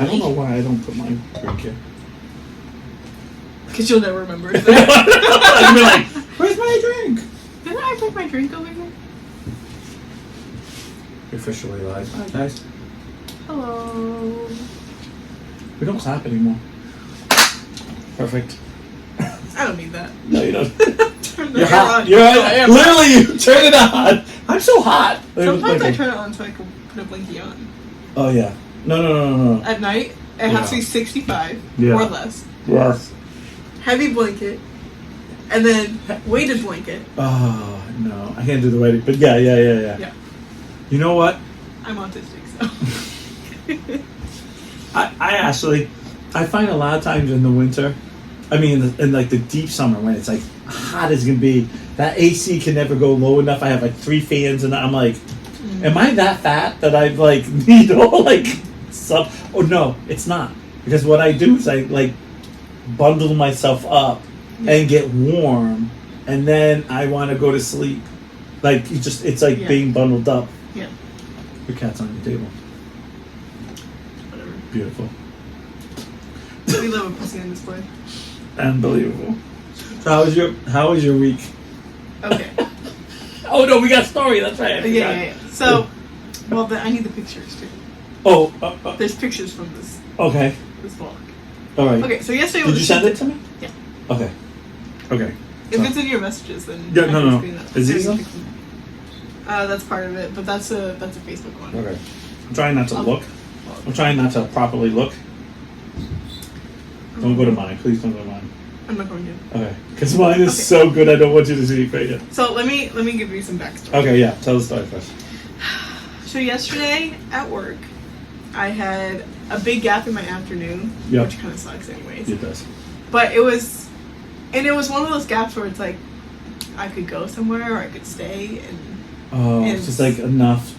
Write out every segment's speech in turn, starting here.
I don't know why I don't put my drink here. Because you'll never remember it. I'd be like, where's my drink? Didn't I put my drink over here? You're officially live. Hi, guys. Hello. We don't clap anymore. Perfect. I don't need that. No, you don't. Turn the You're air hot. on. You're No, hot. I am. Literally, you turn it on. I'm so hot. Sometimes I turn it on so I can put a blinky on. Oh, yeah. No. At night, it has to be 65 Yeah. or less. Yes. Heavy blanket. And then weighted blanket. Oh, no. I can't do the waiting. But yeah. Yeah. You know what? I'm autistic, so. I find a lot of times in the winter, I mean, in like the deep summer when it's like hot as can be, that AC can never go low enough. I have like 3 fans and I'm like, am I that fat that I like need all like some? Oh no, it's not. Because what I do is I like bundle myself up and get warm, and then I want to go to sleep. Like it's like being bundled up. Yeah. Your cat's on your table. Whatever. Beautiful. We love a pussy on display. Unbelievable. So how was your week? Okay. Oh no, we got story. That's right. I forgot. Yeah. So, well, I need the pictures too. Oh. There's pictures from this Okay. vlog. All right. Okay, so yesterday Did was you send it to me? Yeah. Okay. If it's in your messages, then Yeah, I can no. screen that. Is these them? That's part of it, but that's a Facebook one. Okay. I'm trying not to look. I'm trying not to properly look. Don't go to mine. Please don't go to mine. I'm not going to. Okay. Because mine is so good, I don't want you to see it right yet. So let me give you some backstory. Okay, yeah. Tell the story first. So yesterday at work, I had a big gap in my afternoon, which kind of sucks anyways. It does. But it was one of those gaps where it's like I could go somewhere or I could stay, and It's just like enough,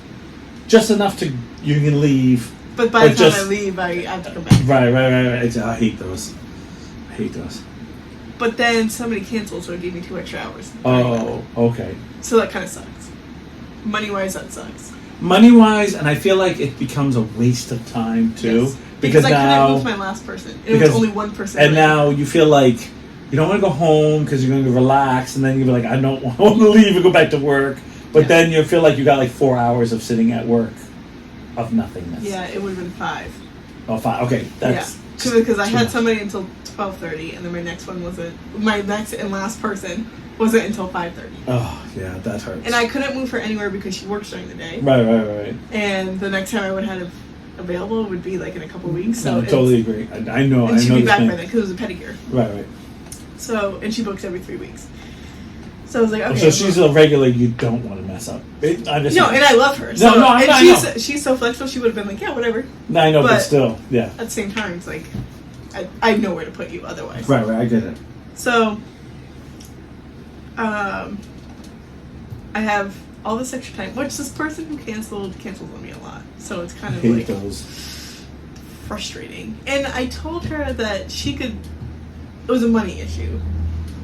just enough to you can leave. But by the time I leave, I have to come back. Right. I hate those. But then somebody canceled, so it gave me 2 extra hours. Oh, okay. So that kind of sucks. Money-wise, that sucks. Money-wise, and I feel like it becomes a waste of time, too. Yes. Because I now, couldn't move my last person. It was only one person. And now you feel like you don't want to go home because you're going to relax, and then you'll be like, I don't want to leave and go back to work. But then you feel like you got like 4 hours of sitting at work of nothingness. Yeah, it would have been 5. Oh, 5. Okay, that's... Because I had somebody until 12:30, and then my next and last person wasn't until 5:30. Oh, yeah, that hurts. And I couldn't move her anywhere because she works during the day. Right. And the next time I would have available would be like in a couple weeks. So I totally agree. I know. And she'd be back by then because it was a pedicure. Right. So, and she books every 3 weeks. So I was like, okay. So she's a regular you don't want to mess up. And I love her. So, she's so flexible, she would have been like, yeah, whatever. I know, but still, yeah. At the same time, it's like, I have nowhere to put you otherwise. Right, I get it. So, I have all this extra time, which this person who cancels on me a lot. So it's kind of like frustrating. And I told her that it was a money issue.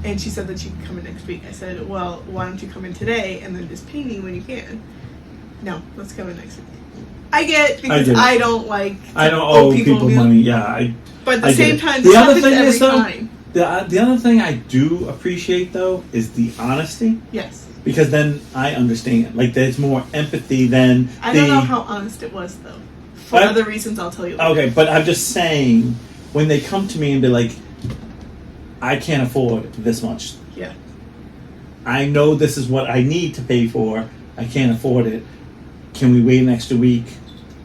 And she said that she could come in next week. I said, well, why don't you come in today and then just pay me when you can? No, let's come in next week. I don't owe people money. Yeah, but at the same time, the other thing is though, the other thing I do appreciate though is the honesty. Yes. Because then I understand. Like there's more empathy than. I don't know how honest it was though. For other reasons, I'll tell you later. Okay, but I'm just saying when they come to me and be like, I can't afford this much. Yeah. I know this is what I need to pay for. I can't afford it. Can we wait an extra week?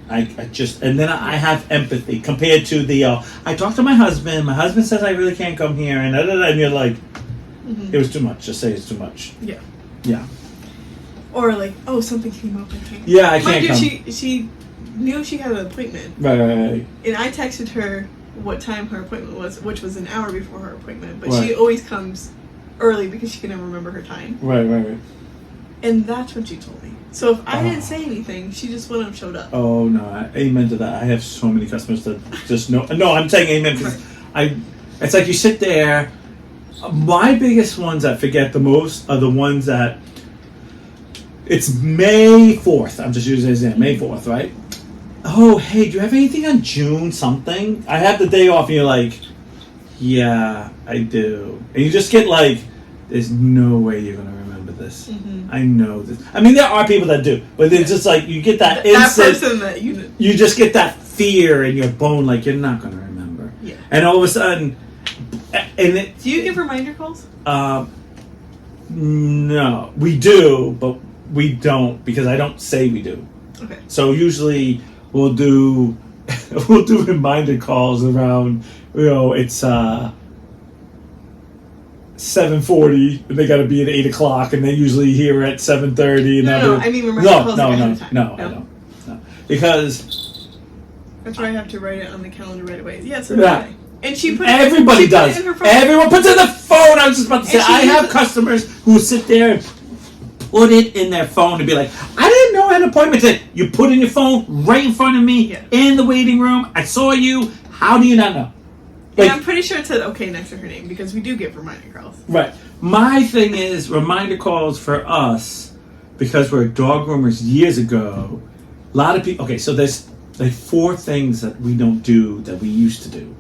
I have empathy compared to the, I talked to my husband. My husband says I really can't come here. And you're like, it was too much. Just say it's too much. Yeah. Yeah. Or like, oh, something came up. I can't. Yeah, I can't come. She knew she had an appointment. Right. And I texted her what time her appointment was, which was an hour before her appointment. But right. she always comes early because she can never remember her time. Right. And that's what she told me. So if I didn't say anything, she just wouldn't have showed up. Oh, no. Amen to that. I have so many customers that just know. No, I'm saying amen because it's like you sit there. My biggest ones I forget the most are the ones that it's May 4th. I'm just using it as May 4th, right? oh, hey, do you have anything on June something? I have the day off, and you're like, yeah, I do. And you just get like, there's no way you're going to remember this. Mm-hmm. I know this. I mean, there are people that do, but it's just like, you get that instant, person that you just get that fear in your bone, like, you're not going to remember. Yeah. And all of a sudden, do you give reminder calls? No. We do, but we don't, because I don't say we do. Okay. So usually we'll do reminder calls around, it's 7:40 and they got to be at 8 o'clock, and they usually here at 7:30. And I mean reminder calls ahead of time. No, I don't. No. Because that's why I have to write it on the calendar right away. Yes, yeah. And she put everybody it, does. Put it in her phone. Everyone puts it in the phone. I was just about to say, I have customers who sit there and put it in their phone and be like, I didn't know I had an appointment today. You put in your phone right in front of me in the waiting room. I saw you. How do you not know? Like, and I'm pretty sure it said okay next to her name, because we do get reminder calls. Right. My thing is reminder calls for us, because we're dog groomers years ago. A lot of people. Okay, so there's like 4 things that we don't do that we used to do.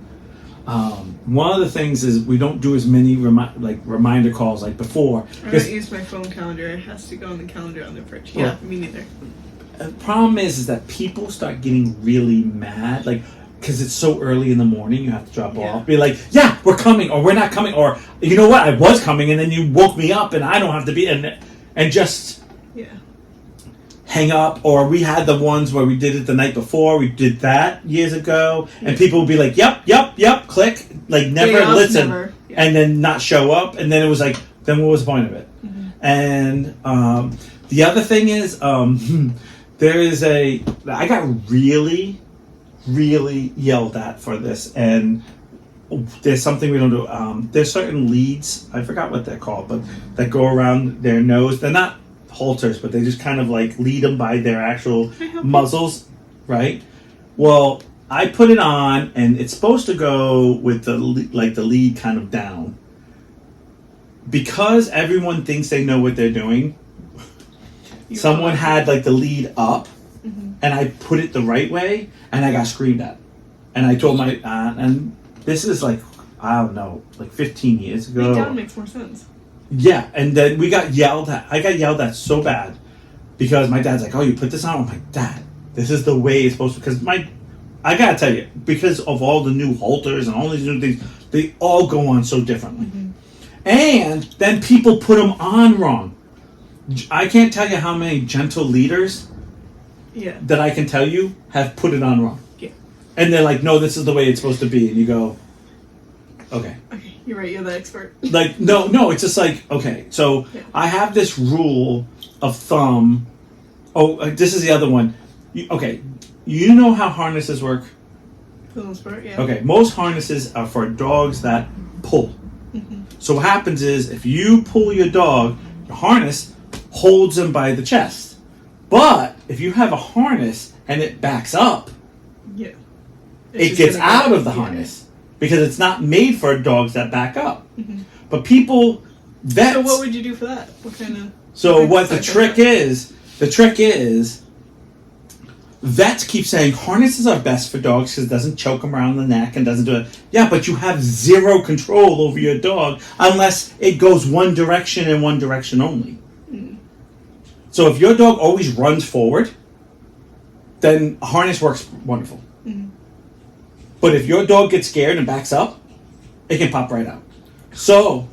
One of the things is we don't do as many reminder calls like before. I don't use my phone calendar. It has to go on the calendar on the fridge. Yeah, me neither. The problem is that people start getting really mad, like, because it's so early in the morning, you have to drop off. Be like, yeah, we're coming, or we're not coming, or you know what, I was coming, and then you woke me up, and I don't have to be, and just hang up. Or we had the ones where we did it the night before. We did that years ago, and people would be like, yep, click, like never listen, and then not show up, and then it was like, then what was the point of it? Mm-hmm. And the other thing is, there is I got really yelled at for this, and there's something we don't do. There's certain leads, I forgot what they're called, but that go around their nose. They're not halters, but they just kind of like lead them by their actual muzzles, right? Well, I put it on, and it's supposed to go with the lead kind of down. Because everyone thinks they know what they're doing, someone had like the lead up, and I put it the right way, and I got screamed at. And I told my aunt, and this is like, I don't know, like 15 years ago. Lead down makes more sense. Yeah, and then we got yelled at. I got yelled at so bad because my dad's like, oh, you put this on? I'm like, Dad, this is the way it's supposed to. Because I gotta tell you, because of all the new halters and all these new things, they all go on so differently. Mm-hmm. And then people put them on wrong. I can't tell you how many gentle leaders that I can tell you have put it on wrong. Yeah. And they're like, no, this is the way it's supposed to be. And you go, okay. Okay, you're right, you're the expert. Like, no, it's just like, okay, so I have this rule of thumb. Oh, this is the other one. You know how harnesses work? For the most part, yeah. Okay, most harnesses are for dogs that pull. Mm-hmm. So what happens is, if you pull your dog, your harness holds them by the chest. But if you have a harness and it backs up, it gets out of the harness because it's not made for dogs that back up. Mm-hmm. But vets. So what would you do for that? What kind of? So what the trick is? The trick is, vets keep saying harnesses are best for dogs because it doesn't choke them around the neck and doesn't do it. Yeah, but you have zero control over your dog unless it goes one direction and one direction only. Mm. So if your dog always runs forward, then a harness works wonderful. Mm-hmm. But if your dog gets scared and backs up, it can pop right out. So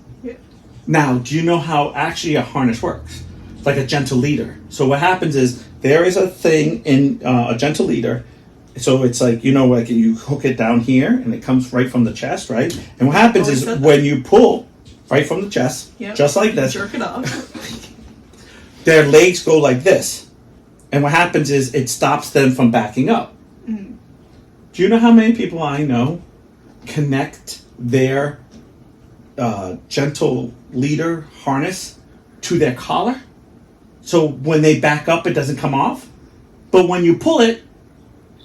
now, do you know how actually a harness works? It's like a gentle leader. So what happens is, there is a thing in a gentle leader. So it's like, like you hook it down here and it comes right from the chest, right? And what happens is when you pull right from the chest, just like this, jerk it off. Their legs go like this. And what happens is it stops them from backing up. Mm-hmm. Do you know how many people I know connect their gentle leader harness to their collar? So when they back up, it doesn't come off. But when you pull it,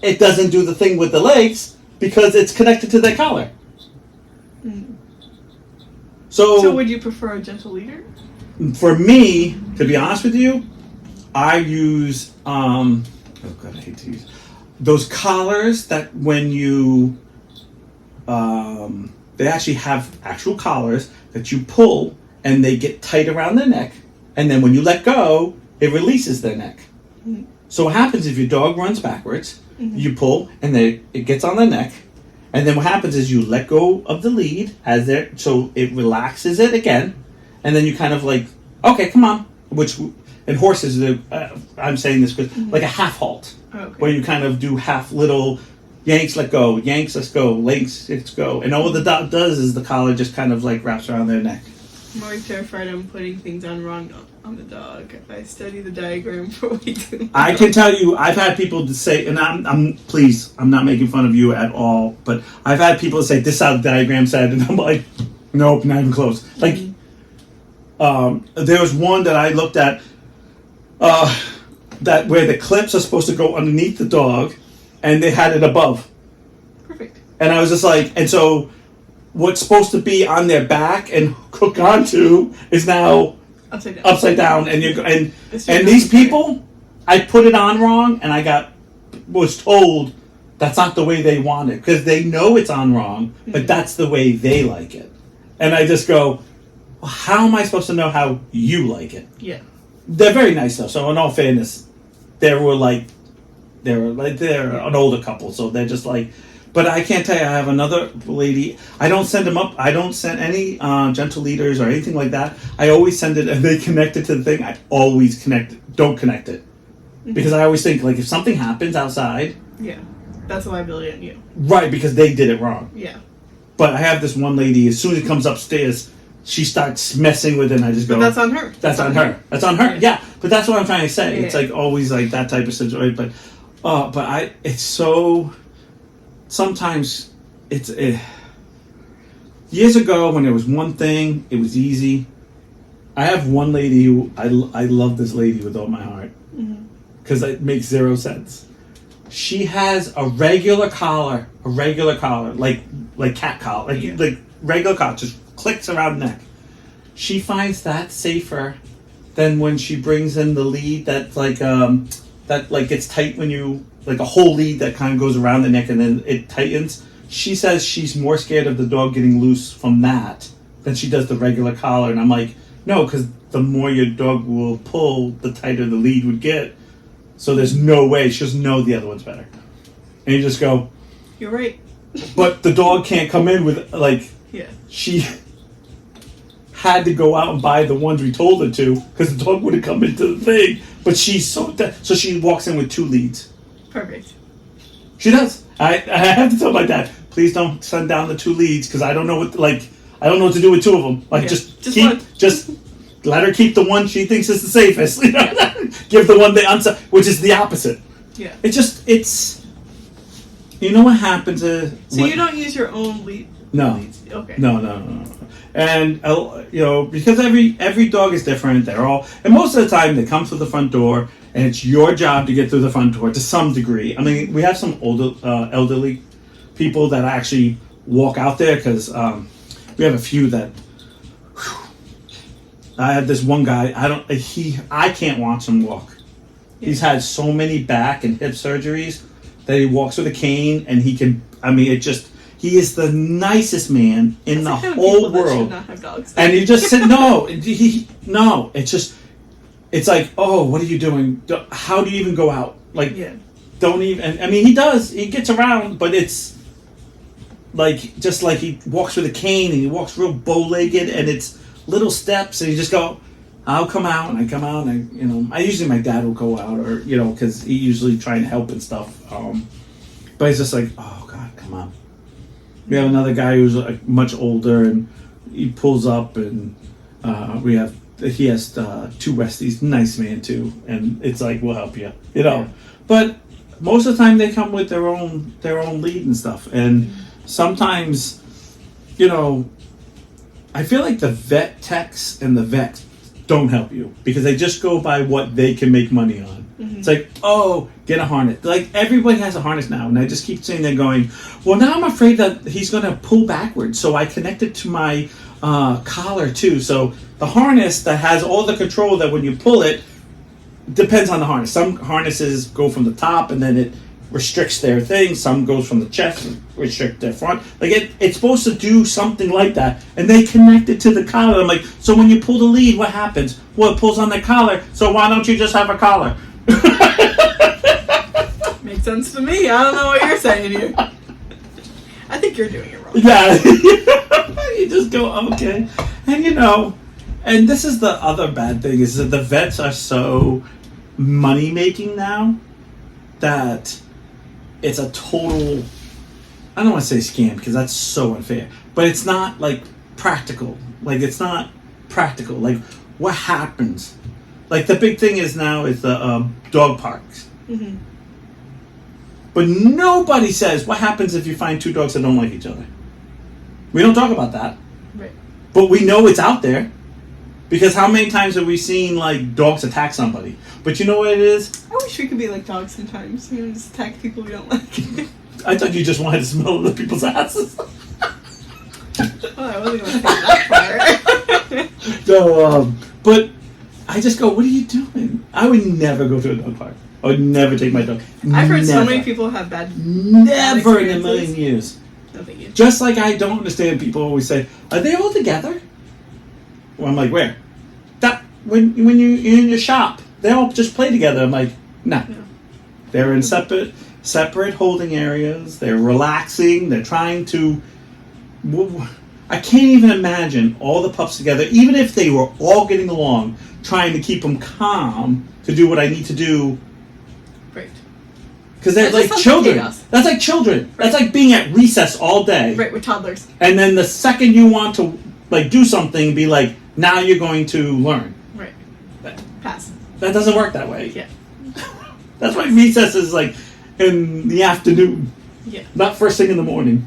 it doesn't do the thing with the legs because it's connected to their collar. Mm. So would you prefer a gentle leader? For me, to be honest with you, I use, I hate to use, those collars that when you, they actually have actual collars that you pull and they get tight around their neck, and then when you let go, it releases their neck. Mm-hmm. So what happens if your dog runs backwards, Mm-hmm. you pull and it gets on their neck, and then what happens is you let go of the lead so it relaxes it again, and then you kind of like, okay, come on, which in horses, I'm saying this because like a half halt, where you kind of do half little yanks, let go, yanks, let's go, yanks, let's go, and all the dog does is the collar just kind of like wraps around their neck. I'm always terrified I'm putting things on wrong on the dog. I study the diagram for way too long. I can tell you, I've had people to say, and I'm please, I'm not making fun of you at all, but I've had people say this is how the diagram said, and I'm like, nope, not even close. Like, there was one that I looked at, that where the clips are supposed to go underneath the dog, and they had it above. Perfect. And I was just like, and so what's supposed to be on their back and hook onto is now upside down, and these people, I put it on wrong, and was told that's not the way they want it, because they know it's on wrong, but that's the way they like it. And I just go, well, how am I supposed to know how you like it? Yeah. They're very nice though, so in all fairness, they're an older couple, so they're just like, but I can't tell you, I have another lady, I don't send them up, I don't send any gentle leaders or anything like that. I always send it and they connect it to the thing. I always don't connect it. Because I always think, like, if something happens outside. Yeah, that's a liability on you. Right, because they did it wrong. Yeah. But I have this one lady, as soon as it comes upstairs, she starts messing with it, and I just go, but that's on her. That's on her. That's on her, yeah. But that's what I'm trying to say. Yeah. It's like always like that type of situation. But it's so, sometimes it's, years ago when there was one thing, it was easy. I have one lady who, I love this lady with all my heart. Because it makes zero sense. She has a regular collar, like cat collar, like regular collar, just clicks around the neck. She finds that safer than when she brings in the lead that gets tight when you, like a whole lead that kind of goes around the neck and then it tightens. She says she's more scared of the dog getting loose from that than she does the regular collar. And I'm like, no, because the more your dog will pull, the tighter the lead would get. So there's no way. She doesn't know the other one's better. And you just go, you're right. But the dog can't come in with, like, yeah. She had to go out and buy the ones we told her to, because the dog wouldn't come into the thing. But she's so she walks in with 2 leads. Perfect. She does. I have to tell my dad, please don't send down the 2 leads, because I don't know what to do with 2 of them. Like, just let her keep the one she thinks is the safest. You know? Give the one which is the opposite. Yeah. It's. You know what happens is. So you don't use your own lead. No. Leads. Okay. No. And because every dog is different. And most of the time they come through the front door, and it's your job to get through the front door to some degree. I mean, we have some older, elderly people that actually walk out there, because we have a few that. I have this one guy. I can't watch him walk. Yeah. He's had so many back and hip surgeries that he walks with a cane, and he can. I mean, he is the nicest man in the whole world. That should not have dogs. And he just said, no. It's like, oh, what are you doing? How do you even go out? Like, don't even. I mean, he does. He gets around, but it's like just like he walks with a cane, and he walks real bow-legged, and it's little steps, and you just go, I'll come out, and I come out, and I usually my dad will go out, or because he usually try and help and stuff. But it's just like, oh God, come on. We have another guy who's much older, and he pulls up, and he has 2 Westies, nice man too, and it's like, we'll help you, Yeah. But most of the time they come with their own lead and stuff, and sometimes, I feel like the vet techs and the vets don't help you, because they just go by what they can make money on. Mm-hmm. It's like, oh, get a harness. Like, everybody has a harness now, and I just keep saying, they're going, well, now I'm afraid that he's going to pull backwards, so I connect it to my collar too. So the harness that has all the control that when you pull it depends on the harness. Some harnesses go from the top, and then it restricts their thing. Some goes from the chest, restrict their front. Like it's supposed to do something like that, and they connect it to the collar. I'm like, so when you pull the lead, what happens? Well, it pulls on the collar. So why don't you just have a collar? Makes sense to me. I don't know what you're saying here. I think you're doing it wrong. Yeah, you just go okay, and and this is the other bad thing is that the vets are so money making now that it's a total, I don't want to say scam because that's so unfair, but it's not like practical. Like it's not practical. Like what happens? Like the big thing is now is the dog parks. Mm-hmm. But nobody says what happens if you find two dogs that don't like each other. We don't talk about that. Right. But we know it's out there. Because how many times have we seen like dogs attack somebody? But you know what it is? I wish we could be like dogs sometimes. Just attack people we don't like. I thought you just wanted to smell other people's asses. Oh, I wasn't going to say that part. So, but I just go, what are you doing? I would never go to a dog park. I would never take my dog. I've heard so many people have bad Never in a million years. No thank you. Just like I don't understand people always say, are they all together? Well, I'm like, where? That when you're in your shop, they all just play together. I'm like, no. They're in separate holding areas. They're relaxing. They're trying to. I can't even imagine all the pups together, even if they were all getting along, trying to keep them calm to do what I need to do. Right. Because they're like children. That's like children. Right. That's like being at recess all day. Right, with toddlers. And then the second you want to like do something, be like, now you're going to learn. Right. Pass. That doesn't work that way. Yeah. That's why recess is like in the afternoon. Yeah. Not first thing in the morning.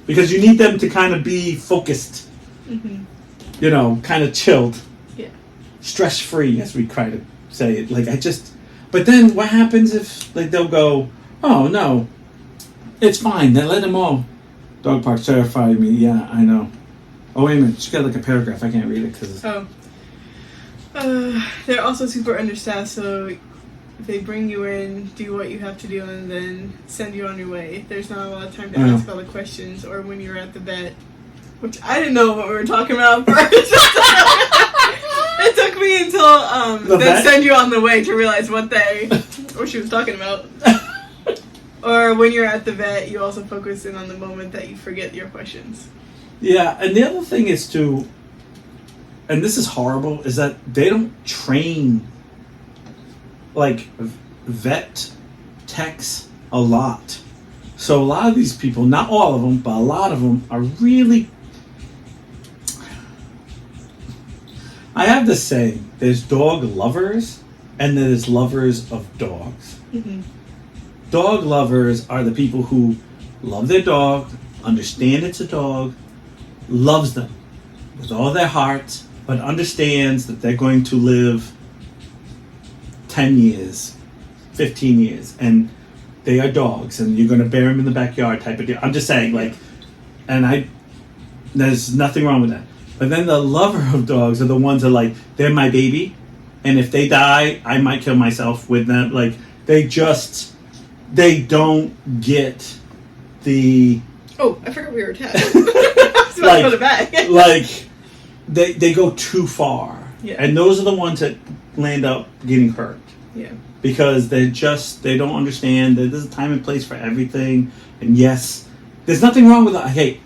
Because you need them to kind of be focused. Mm-hmm. Kind of chilled. Yeah. Stress free, as we try to say it. Like but then what happens if like they'll go, oh no, it's fine. They let them all. Dog park terrified me. Yeah, I know. Oh, wait a minute. She got like a paragraph. I can't read it because... they're also super understaffed, so they bring you in, do what you have to do, and then send you on your way. There's not a lot of time to ask all the questions, or when you're at the vet, which I didn't know what we were talking about first. It took me until they send you on the way to realize what she was talking about. Or when you're at the vet, you also focus in on the moment that you forget your questions. Yeah, and the other thing is too, and this is horrible, is that they don't train like vet techs a lot. So a lot of these people, not all of them, but a lot of them are really... I have this saying, there's dog lovers and there's lovers of dogs. Mm-hmm. Dog lovers are the people who love their dog, understand it's a dog, loves them with all their heart, but understands that they're going to live 10 years, 15 years, and they are dogs, and you're going to bury them in the backyard type of deal. I'm just saying, there's nothing wrong with that. But then the lover of dogs are the ones that they're my baby, and if they die, I might kill myself with them. Like, they don't get the... Oh, I forgot we were attached. So I put it back. They go too far. Yeah. And those are the ones that land up getting hurt. Yeah. Because they don't understand that there's a time and place for everything. And yes, there's nothing wrong with that. Hey,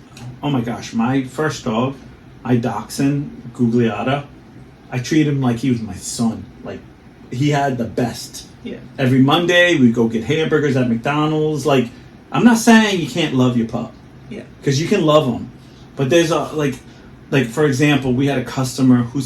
oh my gosh, my first dog, Dachshund, Gugliata, I treated him like he was my son. Like, he had the best. Yeah. Every Monday, we'd go get hamburgers at McDonald's. Like, I'm not saying you can't love your pup. Yeah. Because you can love them. But there's like for example, we had a customer who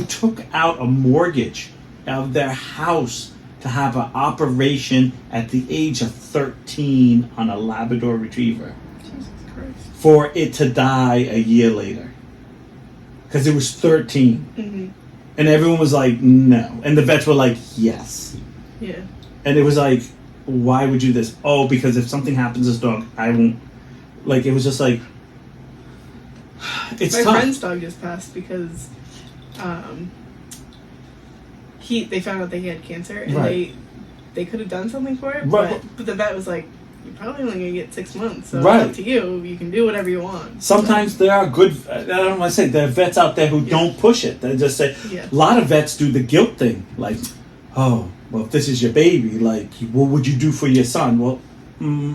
took out a mortgage of their house to have an operation at the age of 13 on a Labrador Retriever. Jesus Christ. For it to die a year later. Because it was 13. Mm-hmm. And everyone was like, no. And the vets were like, yes. Yeah. And it was like, why would you do this? Oh, because if something happens to this dog, I won't. Like, it was just like, it's My tough. friend's dog just passed because they found out that he had cancer, and right. they could have done something for it, Right. but the vet was like, you're probably only going to get 6 months, so Right. it's up to you. You can do whatever you want. Sometimes there are good, I don't want to say, there are vets out there who don't push it. They just say, Yeah. a lot of vets do the guilt thing. Like, oh, well, if this is your baby, like, what would you do for your son? Well,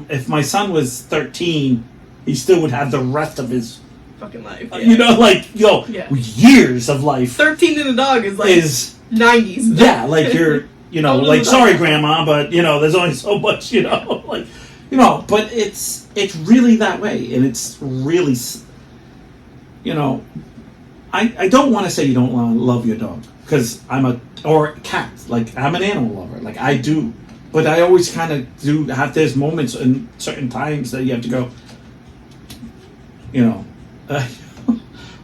if my son was 13, he still would have the rest of his, Fucking life. you know, like, Yeah. years of life 13 in a dog is like 90s. yeah, like you're, you know, Older like, than sorry, that. Grandma, but, you know, there's only so much, you know, like, you know, but it's really that way, and it's really, you know, I don't want to say you don't want to love your dog, because or cat, like, I'm an animal lover, like, I do, but I always kind of do have there's moments and certain times that you have to go, you know,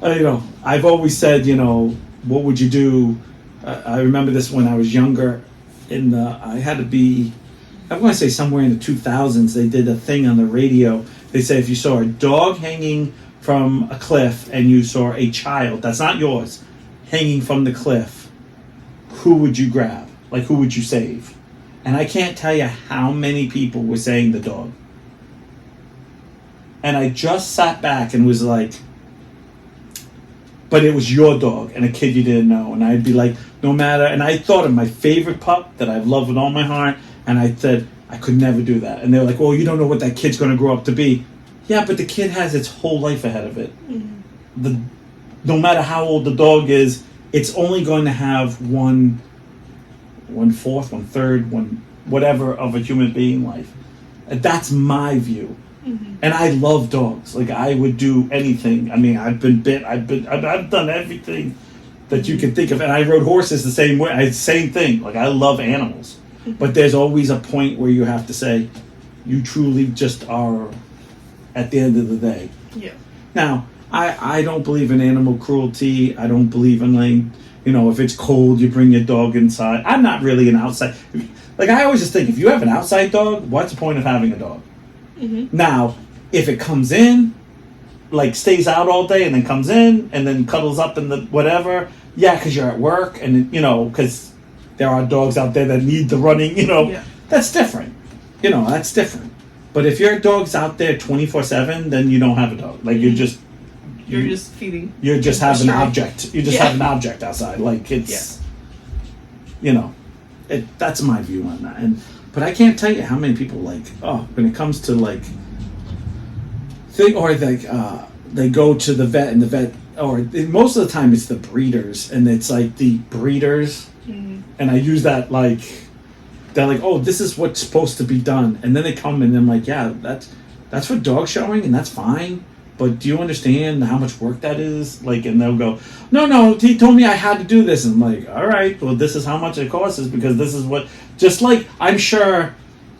you know, I've always said, you know, what would you do? I remember this when I was younger, I had to be, I want to say somewhere in the 2000s, they did a thing on the radio. They said if you saw a dog hanging from a cliff and you saw a child, that's not yours, hanging from the cliff, who would you grab? Like, who would you save? And I can't tell you how many people were saying the dog. And I just sat back and was like, but it was your dog and a kid you didn't know. And I'd be like, no matter, and I thought of my favorite pup that I've loved with all my heart, and I said, I could never do that. And they were like, well, you don't know what that kid's going to grow up to be. Yeah, but the kid has its whole life ahead of it. Mm-hmm. No matter how old the dog is, it's only going to have one fourth, one third, one whatever of a human being life. And that's my view. Mm-hmm. And I love dogs. Like, I would do anything. I mean, I've been bit. I've done everything that you can think of. And I rode horses the same way. Same thing. Like, I love animals. But there's always a point where you have to say, you truly just are at the end of the day. Yeah. Now, I don't believe in animal cruelty. I don't believe in, like, you know, if it's cold, you bring your dog inside. I'm not really an outside. Like, I always just think, if you have an outside dog, what's the point of having a dog? Mm-hmm. Now, if it comes in, like, stays out all day and then comes in and then cuddles up in the whatever, yeah, because you're at work and, you know, because there are dogs out there that need the running, you know, that's different. You know, that's different. But if your dog's out there 24/7, then you don't have a dog. Like, you're just... You're just feeding. You just have an object. You just have an object outside. Like, it's... Yeah. You know, that's my view on that. But I can't tell you how many people, like, when it comes to, like... they go to the vet and the vet... Or most of the time it's the breeders. And it's, like, the breeders... Mm-hmm. And I use that, like... They're like, oh, this is what's supposed to be done. And then they come and I'm like, yeah, that's for dog showing and that's fine. But do you understand how much work that is? Like, and they'll go, no, he told me I had to do this. And I'm like, all right, well, this is how much it costs because this is what, just like, I'm sure,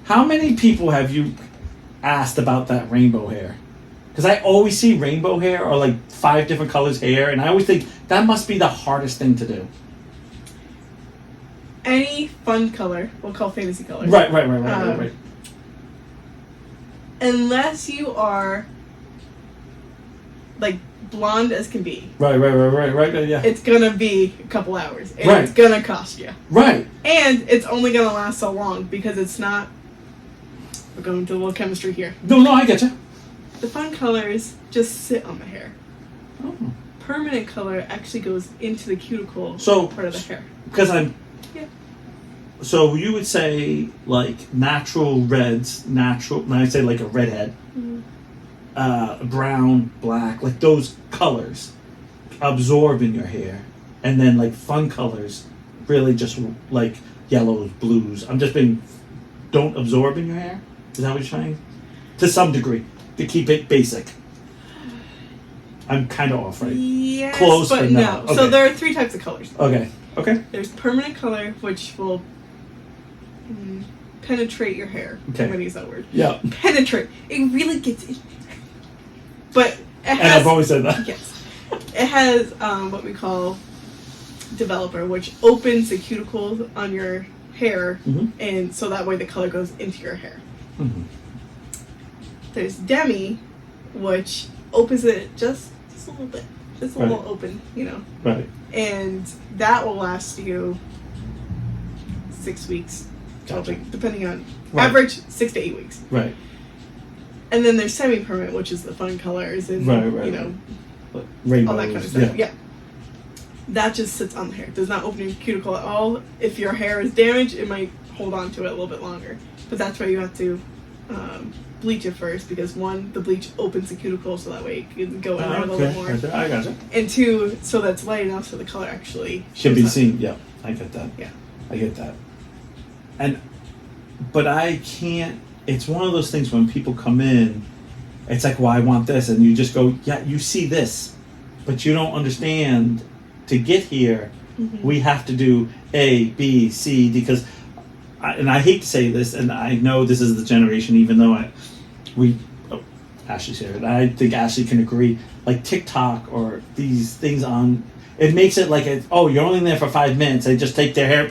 how many people have you asked about that rainbow hair? Because I always see rainbow hair or like 5 different colors hair. And I always think that must be the hardest thing to do. Any fun color, we'll call fantasy colors. Right. Unless you are like blonde as can be. Right, yeah. It's gonna be a couple hours. And Right. it's gonna cost you. Right. And it's only gonna last so long because it's not. We're going to a little chemistry here. No, I get you. The fun colors just sit on the hair. Oh. Permanent color actually goes into the cuticle part of the hair. Because I'm... Yeah. So you would say, like, natural reds, and I say, like, a redhead, brown, black, like, those colors absorb in your hair. And then, like, fun colors really just, like, yellows, blues. I'm just being... Don't absorb in your hair? Is that what you're saying? To some degree. To keep it basic. I'm kind of off, right? Yes, Close, but no. Okay. So there are 3 types of colors. Okay. There's permanent color, which will penetrate your hair. Okay. I'm going to use that word. Yeah. Penetrate. It really gets in. But it has... And I've always said that. Yes. It has what we call developer, which opens the cuticles on your hair, and so that way the color goes into your hair. Mm-hmm. There's demi, which opens it just a little bit. Just a little open, you know. Right. And that will last you 6 weeks, Gotcha. depending on Right. average 6 to 8 weeks. Right. And then there's semi-permanent, which is the fun colors and Right. you know Rainbows. all that kind of stuff. Yeah. That just sits on the hair. It does not open your cuticle at all. If your hair is damaged, it might hold on to it a little bit longer. But that's why you have to bleach it first, because one, the bleach opens the cuticle so that way it can go in there a little bit more. Gotcha. I gotcha. And two, so that's light enough so the color actually Should be shows up. seen. Yeah, I get that. Yeah. I get that. But I can't. It's one of those things when people come in, it's like, well, I want this, and you just go, yeah, you see this, but you don't understand. To get here, we have to do A, B, C, because, I hate to say this, and I know this is the generation, even though Ashley's here, and I think Ashley can agree, like TikTok or these things on, it makes it like, you're only there for 5 minutes, they just take their hair,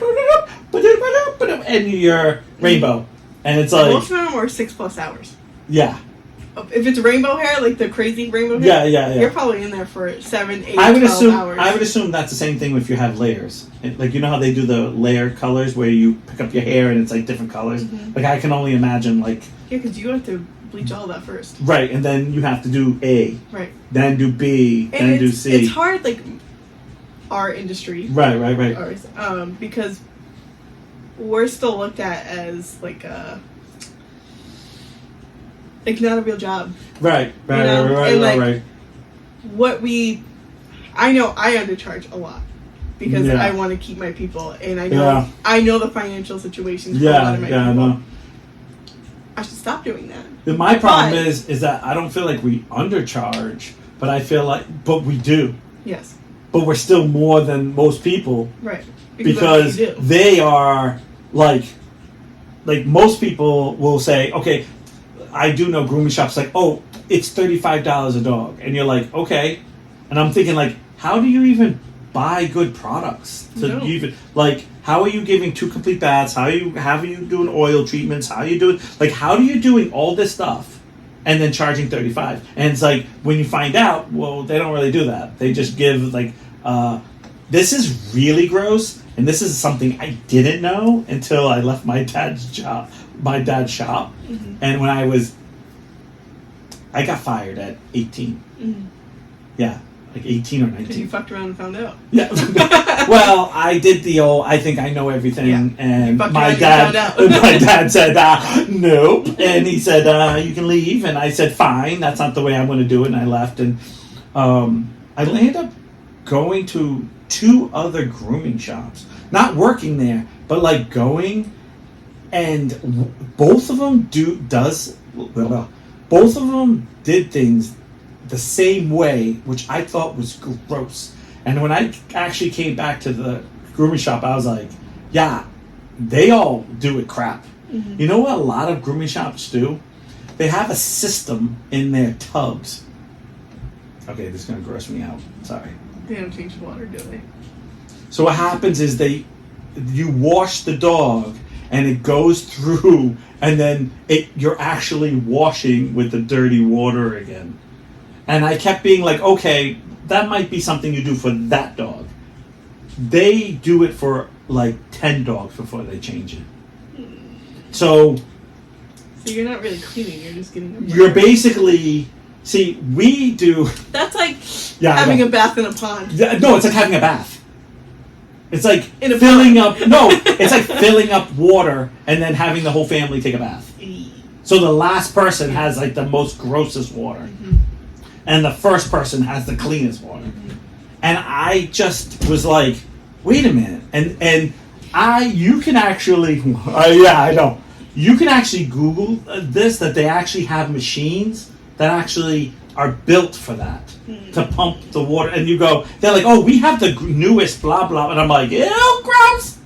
and you're rainbow. And it's like... Most of them are 6+ hours. Yeah. If it's rainbow hair, like the crazy rainbow hair, yeah. you're probably in there for 7, 8, 12 hours. I would assume that's the same thing if you have layers. Like, you know how they do the layer colors where you pick up your hair and it's like different colors? Like, I can only imagine, like... Yeah, because you have to bleach all that first. Right, and then you have to do A. Right. Then do B. And then do C. It's hard, like, our industry. Right. Ours, because we're still looked at as, like not a real job. Right. I know I undercharge a lot because I want to keep my people, and I know the financial situations for a lot of my people. No. I should stop doing that. My problem is that I don't feel like we undercharge, but I feel like, but we do. Yes. But we're still more than most people. Right. Because they are like most people will say, okay, I do know grooming shops like, oh, it's $35 a dog. And you're like, okay. And I'm thinking, like, how do you even buy good products? Even, like, how are you giving 2 complete baths? How are you doing oil treatments? How are you doing, like, how are you doing all this stuff and then charging $35? And it's like, when you find out, well, they don't really do that. They just give, like, this is really gross. And this is something I didn't know until I left my dad's shop. And when I got fired at 18. Yeah, like 18 or 19. Because you fucked around and found out. Yeah. Well, I did the old, I think I know everything. And my dad said, nope. And he said, you can leave. And I said, fine, that's not the way I'm going to do it. And I left. And I ended up going to 2 other grooming shops. Not working there, but like going, and both of them both of them did things the same way, which I thought was gross. And when I actually came back to the grooming shop, I was like, yeah, they all do it crap. You know what a lot of grooming shops do? They have a system in their tubs. Okay, this is going to gross me out. Sorry. They don't change the water, do they? So what happens is you wash the dog and it goes through, and then you're actually washing with the dirty water again. And I kept being like, okay, that might be something you do for that dog. They do it for like 10 dogs before they change it. So you're not really cleaning, you're just getting them. You're basically, see, we do. That's like having a bath in a pond. Yeah, no, it's like having a bath. It's like in a filling up. No, it's like filling up water and then having the whole family take a bath. So the last person has like the most grossest water, and the first person has the cleanest water. And I just was like, wait a minute, and you can actually, I know, you can actually Google this, that they actually have machines that actually are built for that, to pump the water. And you go, they're like, oh, we have the newest blah blah, and I'm like, ew, gross.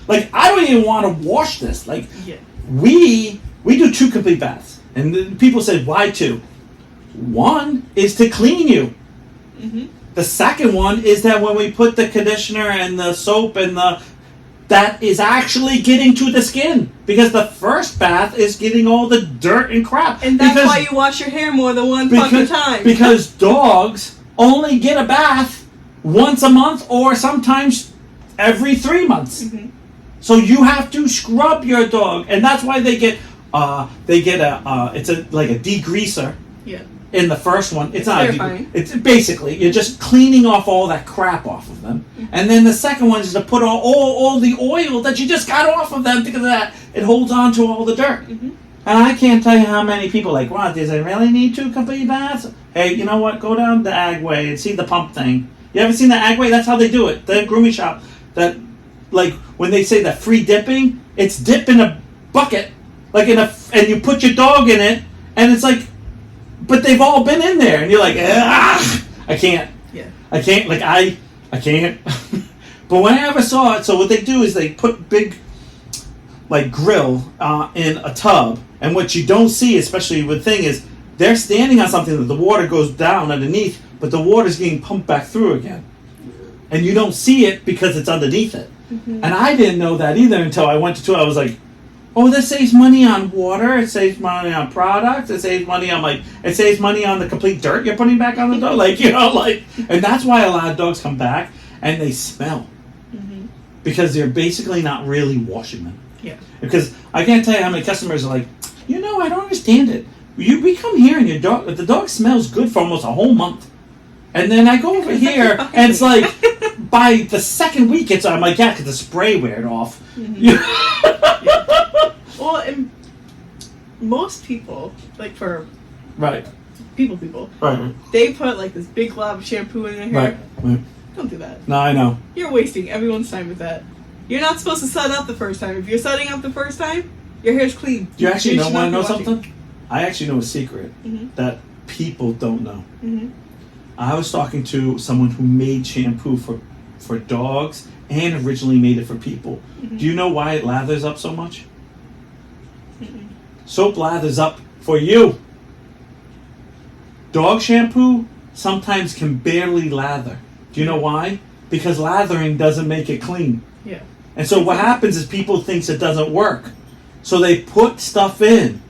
Like, I don't even want to wash this. Like, we do 2 complete baths, and then people said, why 2? One is to clean you. The second one is that when we put the conditioner and the soap and that is actually getting to the skin, because the first bath is getting all the dirt and crap. And that's why you wash your hair more than one fucking time. Because dogs only get a bath once a month, or sometimes every 3 months. So you have to scrub your dog, and that's why they get it's like a degreaser. Yeah. In the first one, it's not. Terrifying. It's basically you're just cleaning off all that crap off of them, and then the second one is to put all the oil that you just got off of them because of that it holds on to all the dirt. Mm-hmm. And I can't tell you how many people like, wow, does it really need 2 complete baths? Hey, you know what? Go down the Agway and see the pump thing. You ever seen the Agway? That's how they do it. The grooming shop. That, like, when they say that free dipping, it's dip in a bucket, and you put your dog in it, and it's like, but they've all been in there, and you're like, I can't. Yeah. I can't. Like I can't. But when I ever saw it, so what they do is they put big, like grill in a tub, and what you don't see, especially with thing, is they're standing on something that the water goes down underneath, but the water's getting pumped back through again, and you don't see it because it's underneath it. Mm-hmm. And I didn't know that either until I went to it. I was like, oh, this saves money on water. It saves money on products. It saves money on it saves money on the complete dirt you're putting back on the dog. And that's why a lot of dogs come back and they smell. Mm-hmm. Because they're basically not really washing them. Yeah. Because I can't tell you how many customers are like, I don't understand it. We come here and the dog smells good for almost a whole month. And then I go over here and it's like, by the second week, I'm like, yeah, because the spray weared off. Mm-hmm. Yeah. Well, and most people, like for right people, right, they put like this big glob of shampoo in their hair. Right. Don't do that. No, I know. You're wasting everyone's time with that. You're not supposed to set up the first time. If you're setting up the first time, your hair's clean. Do you actually want to know washing. something? I actually know a secret that people don't know. Mm-hmm. I was talking to someone who made shampoo for dogs and originally made it for people. Mm-hmm. Do you know why it lathers up so much? Mm-mm. Soap lathers up for you. Dog shampoo sometimes can barely lather. Do you know why? Because lathering doesn't make it clean. Yeah. And so what happens is people think it doesn't work. So they put stuff in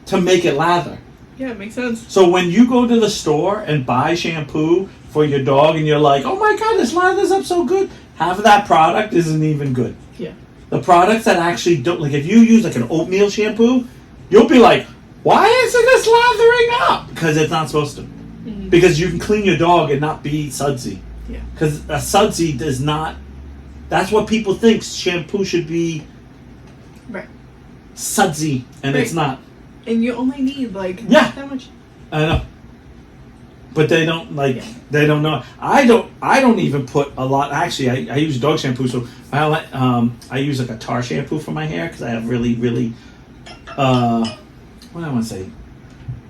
to make it lather. Yeah, it makes sense. So when you go to the store and buy shampoo for your dog and you're like, oh my God, this lathers up so good, half of that product isn't even good. Yeah. The products that actually don't, like if you use like an oatmeal shampoo, you'll be like, why isn't this lathering up? Because it's not supposed to. Mm-hmm. Because you can clean your dog and not be sudsy. Yeah. Because a sudsy does not, that's what people think shampoo should be. Right. Sudsy, and right. It's not. And you only need that much. I know. But they don't they don't know. I don't even put a lot. Actually, I use dog shampoo, so I use like a tar shampoo for my hair because I have really what do I want to say?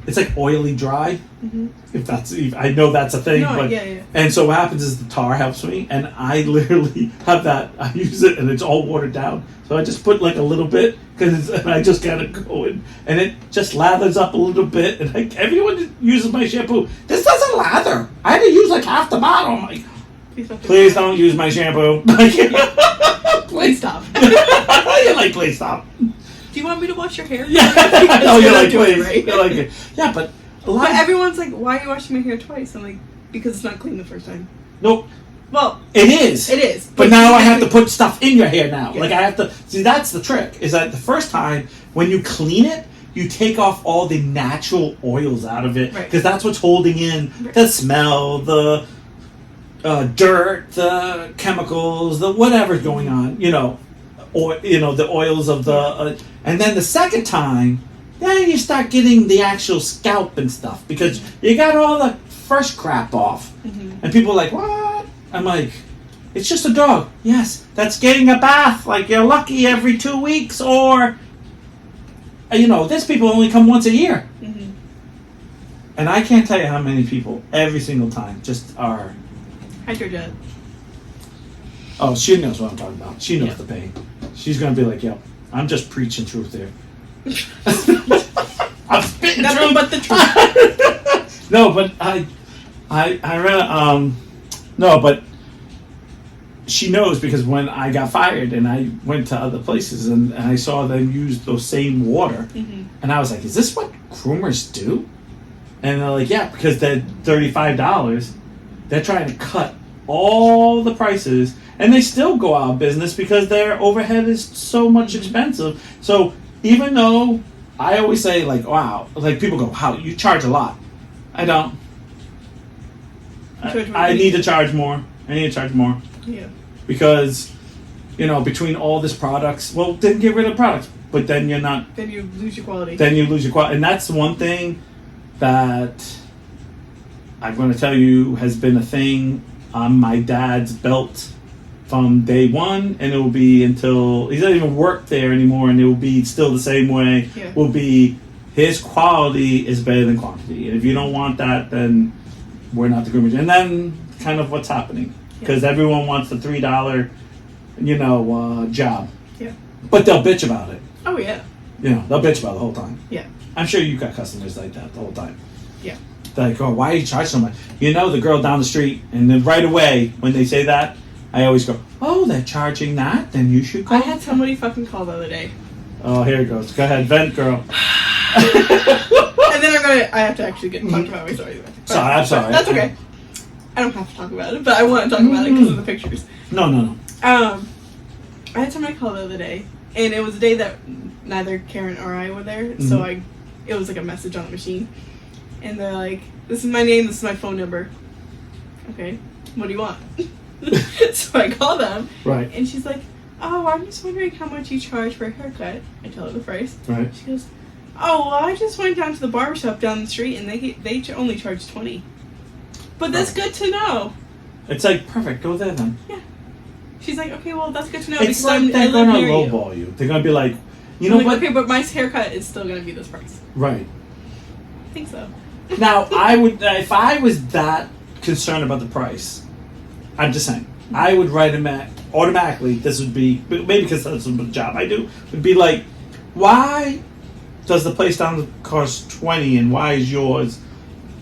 It's like oily dry. Mm-hmm. I know that's a thing, but yeah. And so what happens is the tar helps me, and I literally have that. I use it, and it's all watered down. So I just put like a little bit and I just kind of go in, and it just lathers up a little bit. And everyone uses my shampoo. This doesn't lather. I had to use like half the bottle. I'm like, please don't use my shampoo. Please stop. You're like, please stop. Do you want me to wash your hair? Yeah. No, you're like, please. Right? You're like, yeah, but everyone's like, why are you washing my hair twice? I'm like, because it's not clean the first time. Nope. Well, it is. It is. But now I have to put stuff in your hair now. Yeah. Like I have to see. That's the trick. Is that the first time when you clean it, you take off all the natural oils out of it because that's what's holding in the smell, the dirt, the chemicals, the whatever's going on. Or the oils of the. And then the second time, then you start getting the actual scalp and stuff because you got all the fresh crap off, and people are like, what? I'm like, it's just a dog. Yes, that's getting a bath. Like you're lucky every 2 weeks, or this people only come once a year. Mm-hmm. And I can't tell you how many people every single time just are. Hydrojet. Oh, she knows what I'm talking about. She knows the pain. She's gonna be like, "Yo, I'm just preaching truth here." I'm spitting nothing but the truth. No, but I really no, but she knows because when I got fired and I went to other places and I saw them use those same water, and I was like, "Is this what groomers do?" And they're like, "Yeah, because they're $35. They're trying to cut all the prices, and they still go out of business because their overhead is so much expensive. So even though I always say like, wow, like people go, wow, you charge a lot. I don't. I need to charge more. I need to charge more. Yeah. Because, between all this products, well, then get rid of products. But then you're not. Then you lose your quality. And that's one thing that I'm going to tell you has been a thing on my dad's belt from day one, and it will be until he doesn't even work there anymore, and it will be still the same way. Yeah. Will be his quality is better than quantity, and if you don't want that, then we're not the groomers. And then kind of what's happening, because everyone wants the $3, job. Yeah. But they'll bitch about it. Oh yeah. They'll bitch about it the whole time. Yeah. I'm sure you got customers like that the whole time. Yeah. They're like, oh, why you charge so much? The girl down the street, and then right away when they say that, I always go, oh, they're charging that? Then you should go. I had somebody fucking call the other day. Oh, here it goes. Go ahead, vent, girl. And then I have to actually get talk about my story. Sorry, I'm sorry. That's okay. I don't have to talk about it, but I want to talk about it because of the pictures. No. I had somebody call the other day, and it was a day that neither Karen or I were there, so it was like a message on the machine. And they're like, this is my name, this is my phone number. Okay, what do you want? So I call them, right, and she's like, oh, I'm just wondering how much you charge for a haircut. I tell her the price. Right. She goes, oh, well, I just went down to the barbershop down the street, and they only charge $20. But that's good to know. It's like, perfect, go there then. Yeah. She's like, okay, well, that's good to know. It's like they're going to lowball you. They're going to be like, what? Okay, but my haircut is still going to be this price. Right. I think so. Now, I would, if I was that concerned about the price, I'm just saying, I would write them automatically. This would be, maybe because that's the job I do, would be like, why does the place down cost $20 and why is yours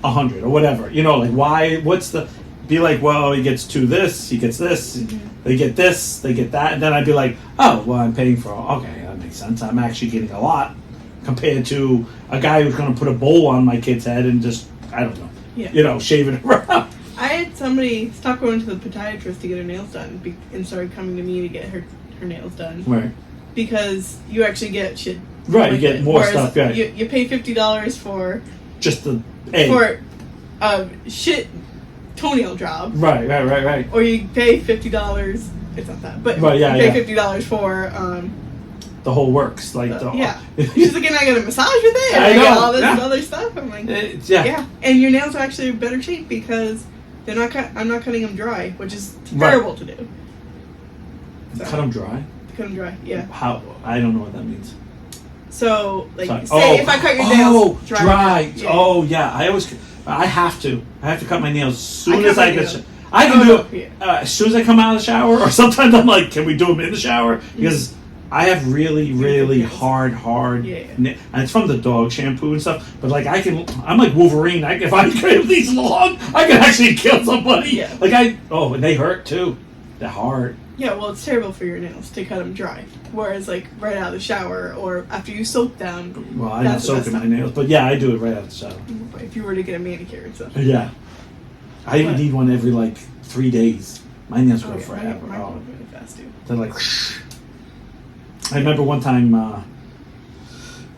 $100 or whatever? Like why? What's the? Be like, well, he gets this, he gets this, they get this, they get that, and then I'd be like, oh, well, I'm paying for. Okay, that makes sense. I'm actually getting a lot compared to a guy who's going to put a bowl on my kid's head and just, I don't know, shave it around. I had somebody stop going to the podiatrist to get her nails done and started coming to me to get her nails done. Right. Because you actually get shit. Right, you get more stuff. Right. You pay $50 for just the for shit toenail job. Right. Or you pay $50. It's not that, but right, you pay $50 for the whole works like She's like, and I got a massage with it, and I got all this other stuff. I'm like, and your nails are actually in better shape because they're not. I'm not cutting them dry, which is terrible to do. So, cut them dry. Cut them dry. Yeah. How? I don't know what that means. So, like, say if I cut your nails dry. Yeah. Oh yeah, I have to cut my nails as soon as I get. I can do it as soon as I come out of the shower, or sometimes I'm like, can we do them in the shower? Because I have really hard, and it's from the dog shampoo and stuff. But like I'm like Wolverine. If I cut these long, I can actually kill somebody. Yeah. Like and they hurt too. They're hard. Yeah, well, it's terrible for your nails to cut them dry. Whereas, like, right out of the shower or after you soak them. Well, I'm not soaking my nails, but yeah, I do it right out of the shower. If you were to get a manicure and stuff. Yeah. I even need one every, 3 days. My nails go forever. Mine go really fast, too. They're like... I remember one time,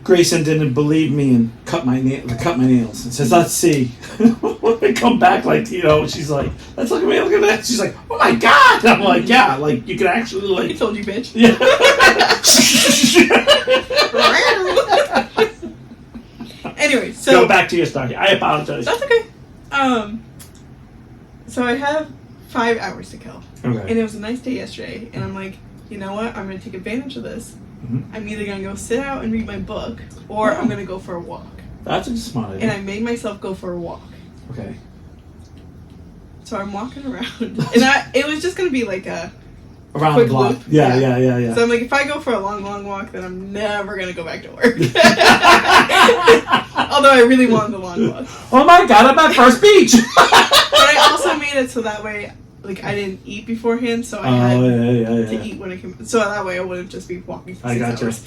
Grayson didn't believe me and cut my nails and says, let's see. When they come back, she's like, let's look at that. She's like, oh my God. And I'm like, yeah, you can actually, I told you, bitch. Yeah. Anyway, so... Go back to your story. I apologize. That's okay. So I have 5 hours to kill. Okay. And it was a nice day yesterday, and I'm like, you know what? I'm going to take advantage of this. Mm-hmm. I'm either going to go sit out and read my book, or I'm going to go for a walk. That's a smart idea. And I made myself go for a walk. Okay. So I'm walking around, and it was just going to be like a around quick the block. loop. Yeah. So I'm like, if I go for a long walk, then I'm never going to go back to work. Although I really wanted the long walk. Oh my God, I'm at First Beach! But I also made it so that way, I didn't eat beforehand, so I had to eat when I came. So that way I wouldn't just be walking for 6 hours.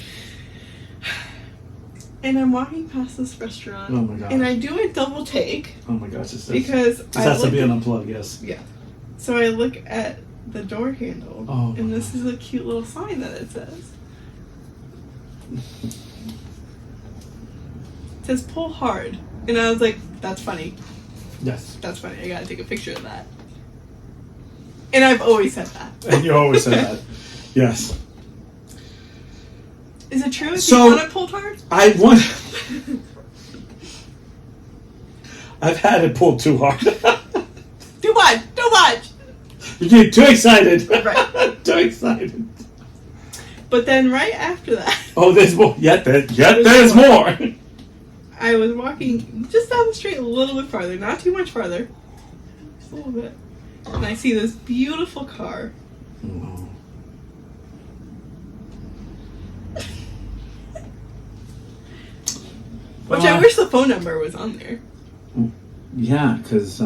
And I'm walking past this restaurant. Oh my God. And I do a double take. Oh my gosh, because this has to be an unplug, yes. Yeah. So I look at the door handle. Oh, and this is a cute little sign that it says. It says pull hard. And I was like, that's funny. Yes. That's funny. I gotta take a picture of that. And I've always said that. And you always say that. Yes. Is it true if So, you want it pulled hard? I've had it pulled too hard. Too much! Too much! You get too excited. Right. Too excited. But then right after that... Oh, there's more. There's more. I was walking just down the street a little bit farther. Not too much farther. Just a little bit. And I see this beautiful car. Oh. Which I wish the phone number was on there. Yeah, because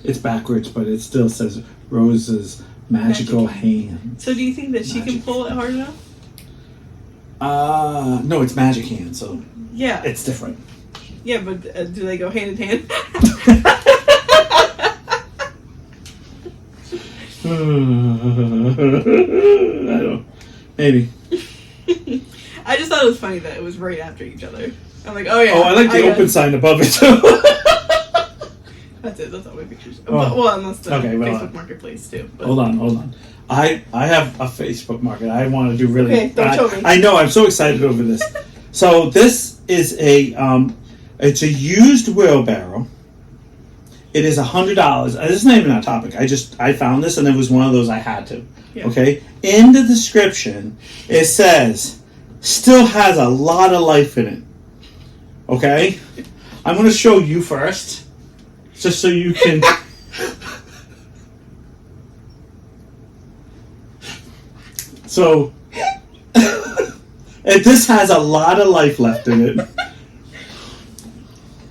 it's backwards, but it still says Rose's magical hand. So do you think that she can pull it hard enough? No, it's magic hand, so Yeah. it's different. Yeah, but do they go hand in hand? I don't. Maybe. I just thought it was funny that it was right after each other. I'm like, oh yeah. Oh, I like the open sign above it too. That's it. That's all my pictures. Oh. Well, unless the Okay, well, Facebook Marketplace too. But. Hold on. I have a Facebook Market. I want to do really. Okay, don't show me. I know. I'm so excited over this. So this is it's a used wheelbarrow. It is $100. This is not even our topic. I found this and it was one of those I had to. Yeah. Okay. In the description, it says still has a lot of life in it. Okay. I'm going to show you first, just so you can. So, this has a lot of life left in it.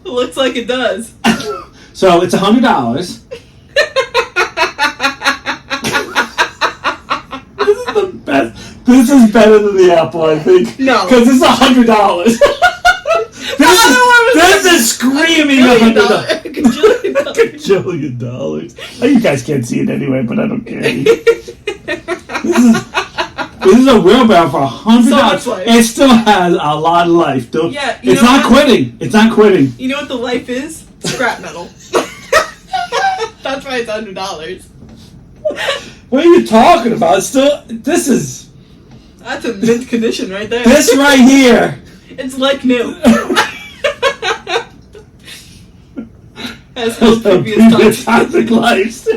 It looks like it does. So it's $100. This is the best. This is better than the Apple, I think. No. Because it's $100. This is screaming $100. Gajillion dollars. Oh, you guys can't see it anyway, but I don't care. This is a wheelbarrow for $100. So It still has a lot of life. Yeah, it's not quitting. It's not quitting. You know what the life is? Scrap metal. That's why it's $100. What are you talking about? It's still, this is. That's a mint condition right there. This right here. It's like new. As no previous toxic lives.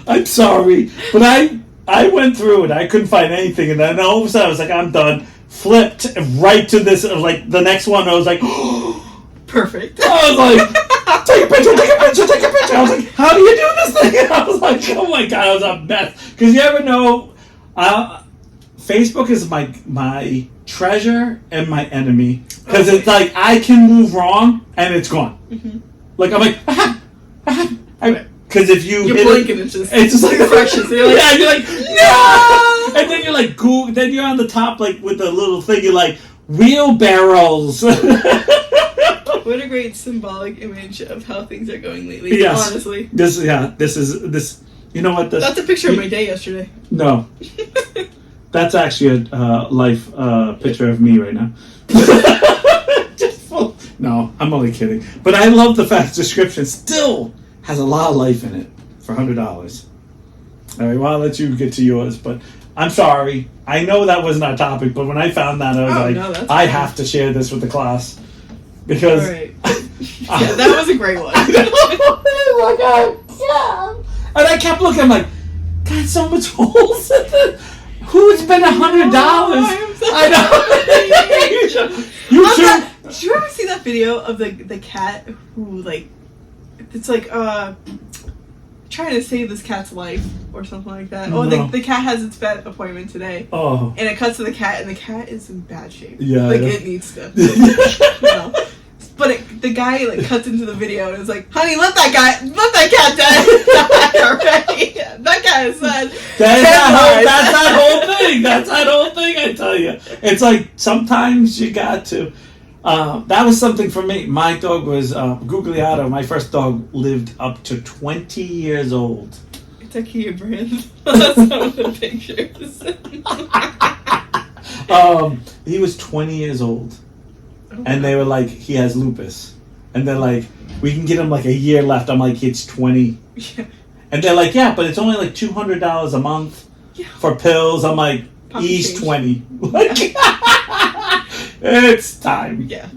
I'm sorry, but I went through it. I couldn't find anything, and then all of a sudden I was like, I'm done. Flipped right to this. Like the next one, I was like, perfect. I was like, take a picture. I was like, how do you do this thing? And I was like, oh my god, I was a mess. Because you ever know, Facebook is my treasure and my enemy. Because it's like I can move wrong and it's gone. Mm-hmm. Like I'm like, because if you're blinking, it's just like refreshes. You're like, yeah, you're like no, and then you're like Google. Then you're on the top like with the little thing. You're like wheelbarrows. What a great symbolic image of how things are going lately. Yes. Honestly. This. You know what? That's a picture of my day yesterday. No. That's actually a life picture of me right now. No, I'm only kidding. But I love the fact description still has a lot of life in it for $100. All right, well, I'll let you get to yours, but I'm sorry. I know that wasn't our topic, but when I found that, I was I have to share this with the class. Because... All right. Yeah, that was a great one. And I kept looking, I'm like, God, so much holes in it. Who spent $100? I know. You too. Did you ever see that video of the cat who it's trying to save this cat's life or something like that? Oh, no. the cat has its vet appointment today. Oh. And it cuts to the cat, and the cat is in bad shape. Yeah. It needs to. But the guy cuts into the video and is like, "Honey, let that cat die already." That guy is sad. That's that whole thing. I tell you, it's like sometimes you got to. That was something for me. My dog was Guglielmo. My first dog lived up to 20 years old. It's a Kia brand. That's some of the pictures. He was 20 years old. Oh, And they were like, he has lupus. And they're like, we can get him like a year left. I'm like, it's 20. Yeah. And they're like, yeah, but it's only like $200 a month for pills. I'm like, he's 20. Like, it's time. Yeah.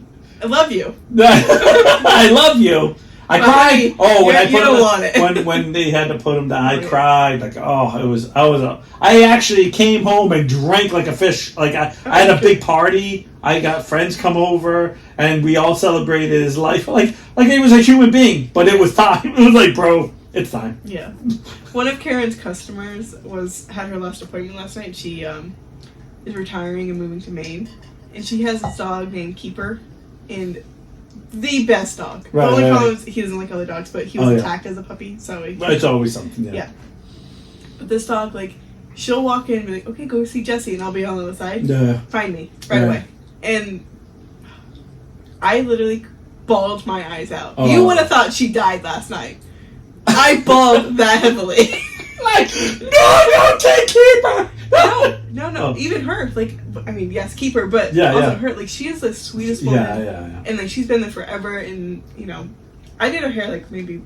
I love you. I love you. I cried. Oh, when I put don't want it. when they had to put him down, I cried. Like, I actually came home and drank like a fish. Like I had a big party. I got friends come over and we all celebrated his life. Like he was a human being, but it was time. It was like, bro, it's time. Yeah. One of Karen's customers had her last appointment last night. She is retiring and moving to Maine, and she has this dog named Keeper, and the best dog. Right, the only right, problem is he doesn't like other dogs, but he was attacked as a puppy, so it's always something. Yeah. But this dog, like, she'll walk in and be like, "Okay, go see Jesse," and I'll be on the other side. Yeah. Find me right away, and I literally bawled my eyes out. Oh. You would have thought she died last night. I bawled that heavily. Like, no, take Keeper. No. Oh. Even her, like, I mean, yes, keep her, but her, like, she is the sweetest woman. Yeah. And, like, she's been there forever, and, you know, I did her hair, like, maybe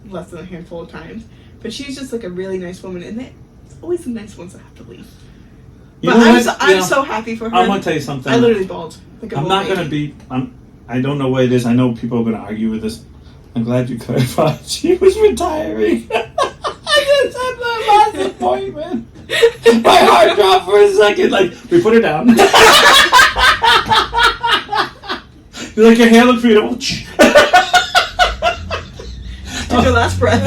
less than a handful of times, but she's just, like, a really nice woman, and it's always the nice ones that have to leave. But I'm so happy for her. I'm gonna tell you something. I literally bawled. Like I'm not gonna be. I don't know what it is. I know people are gonna argue with this. I'm glad you clarified. She was retiring. I just had the last appointment. My heart dropped for a second. Like, we put her down. You're like, your hair looks beautiful. Took her last breath.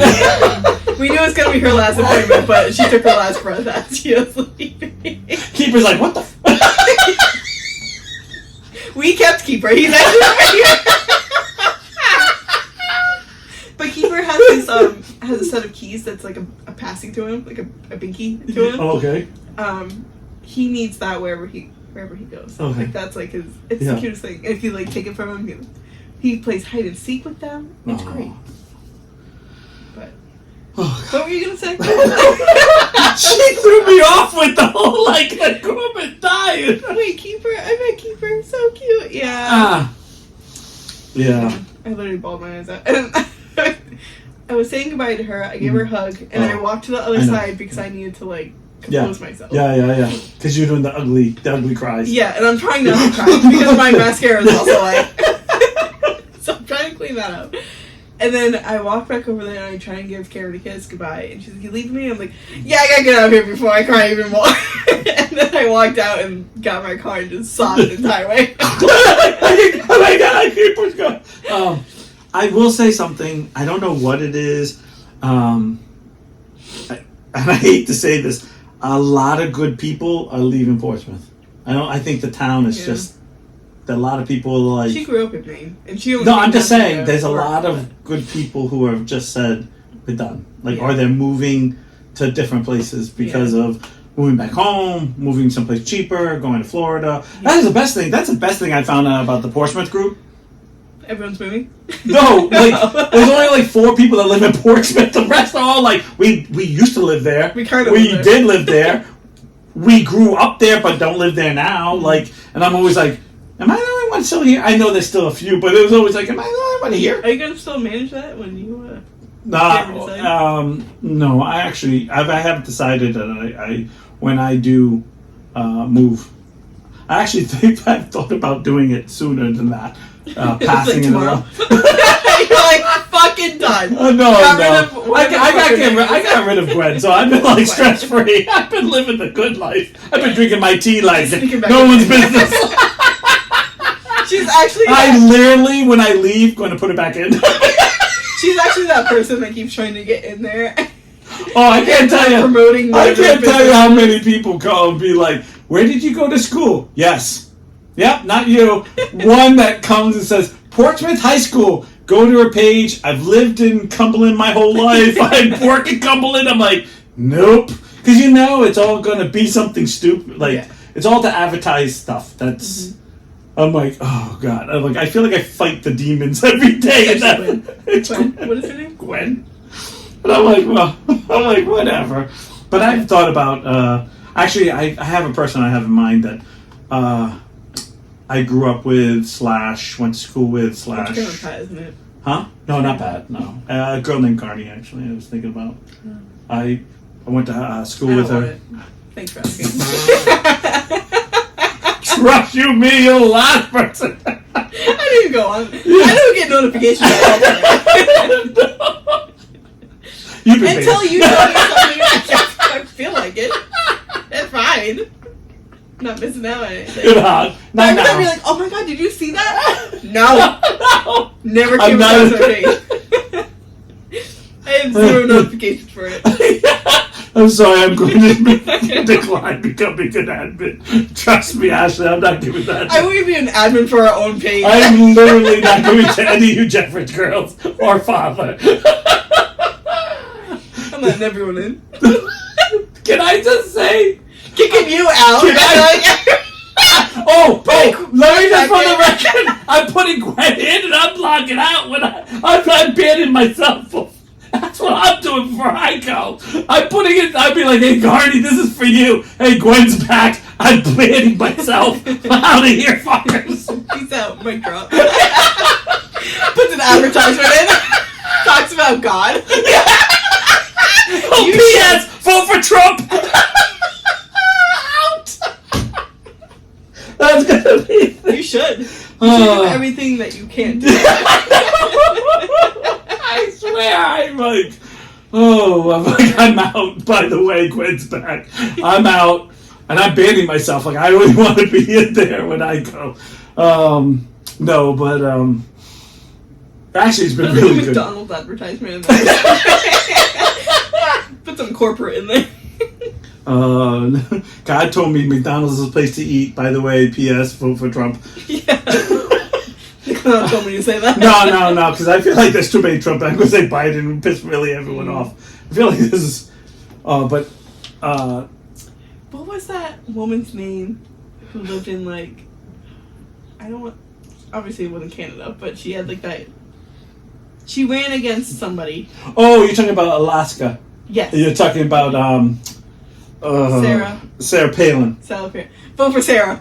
We knew it was gonna be her last appointment, but she took her last breath as she was leaving. Keeper's like, what the f? We kept Keeper. He's actually over here. But Keeper has a set of keys that's like a passing to him, like a binky to him. Oh, okay. He needs that wherever he goes. Okay. Like that's like it's the cutest thing. And if you like take it from him, he plays hide and seek with them. It's great. But what were you gonna say? She threw me off with the whole like the groom died. Wait, Keeper! I met Keeper. So cute. Yeah. Yeah. I literally bawled my eyes out. And I was saying goodbye to her. I gave her a hug, and I walked to the other side because I needed to like compose myself. Yeah. Because you're doing the ugly cries. Yeah, and I'm trying not to cry because my mascara is also like. So I'm trying to clean that up. And then I walk back over there and I try and give Karen a kiss goodbye, and she's like, "You leave me?" I'm like, "Yeah, I gotta get out of here before I cry even more." And then I walked out and got my car and just sobbed the entire way. Oh my God, Keeper's gone. I will say something. I don't know what it is. And I hate to say this. A lot of good people are leaving Portsmouth. I think the town is just. A lot of people like. She grew up in Maine, and she. No, I'm just saying. There's a lot of good people who have just said we're done. Like, or they're moving to different places because of moving back home, moving someplace cheaper, going to Florida. Yeah. That is the best thing. That's the best thing I found out about the Portsmouth group. Everyone's moving? No, like there's only like 4 people that live in Portsmouth. The rest are all like we used to live there. We did live there. We grew up there, but don't live there now. Like, and I'm always like, am I the only one still here? I know there's still a few, but it was always like, am I the only one here? Are you gonna still manage that when you? No. I have decided that when I do move, I actually think I've thought about doing it sooner than that. Passing it along. You're like fucking done. No. I got rid of Gwen, so I've been like stress free. I've been living the good life. I've been drinking my tea like no one's business. She's actually. I literally, when I leave, going to put it back in. She's actually that person that keeps trying to get in there. Oh, I can't tell you. I can't tell you how many people call and be like, "Where did you go to school?" Yes. Yep, not you. One that comes and says, "Portsmouth High School." Go to her page. I've lived in Cumberland my whole life. I work in Cumberland. I'm like, nope. Because it's all going to be something stupid. Like, it's all to advertise stuff. That's... I'm like, oh god. I'm like, I feel like I fight the demons every day. And it's Gwen. What is her name? Gwen. And I'm like, well, I'm like, whatever. But I've thought about, actually, I have a person I have in mind that I grew up with / went to school with / It's kind of Pat, isn't it? Huh? No, not bad. No, a girl named Carney. Actually, I was thinking about. I went to school with her. Thanks for asking. Trust you, me, you're the last person. I didn't even go on. I don't get notifications. Until you tell me something, I feel like it. That's fine. Not missing out on anything. Not I'd now. be like, oh my god, did you see that? No. No. Never came across my page. I have 0 notifications for it. I'm sorry, I'm going to decline becoming an admin. Trust me, Ashley, I'm not giving that. I won't be an admin for our own page. I'm literally not going to any of you Jeffrey girls or father. I'm letting everyone in. Can I just say? Kicking you out. Let me just put the record. I'm putting Gwen in and I'm logging out when I'm banning myself. That's what I'm doing before I go. I'm putting it. I'd be like, hey, Garney, this is for you. Hey, Gwen's back. I'm banning myself. Out of here, fuckers. Peace out. Mic drop. Puts an advertisement in. Talks about God. Oh, P.S. Vote for Trump. Out. That's gonna be. You should. You should do everything that you can't do. I swear, I'm like, I'm out. By the way, Gwen's back. I'm out, and I'm banning myself. Like, I don't want to be in there when I go. No, but actually, it's been really good. McDonald's advertisement in there. Put some corporate in there. God told me McDonald's is a place to eat. By the way, P.S. Vote for Trump. Yeah. God told me to say that. No, because I feel like there's too many Trump. I'm going to say Biden and piss really everyone off. I feel like this is, but. What was that woman's name who lived in obviously it wasn't Canada, but she had that. She ran against somebody. Oh, you're talking about Alaska. Yes. You're talking about Sarah Palin. Vote for Sarah.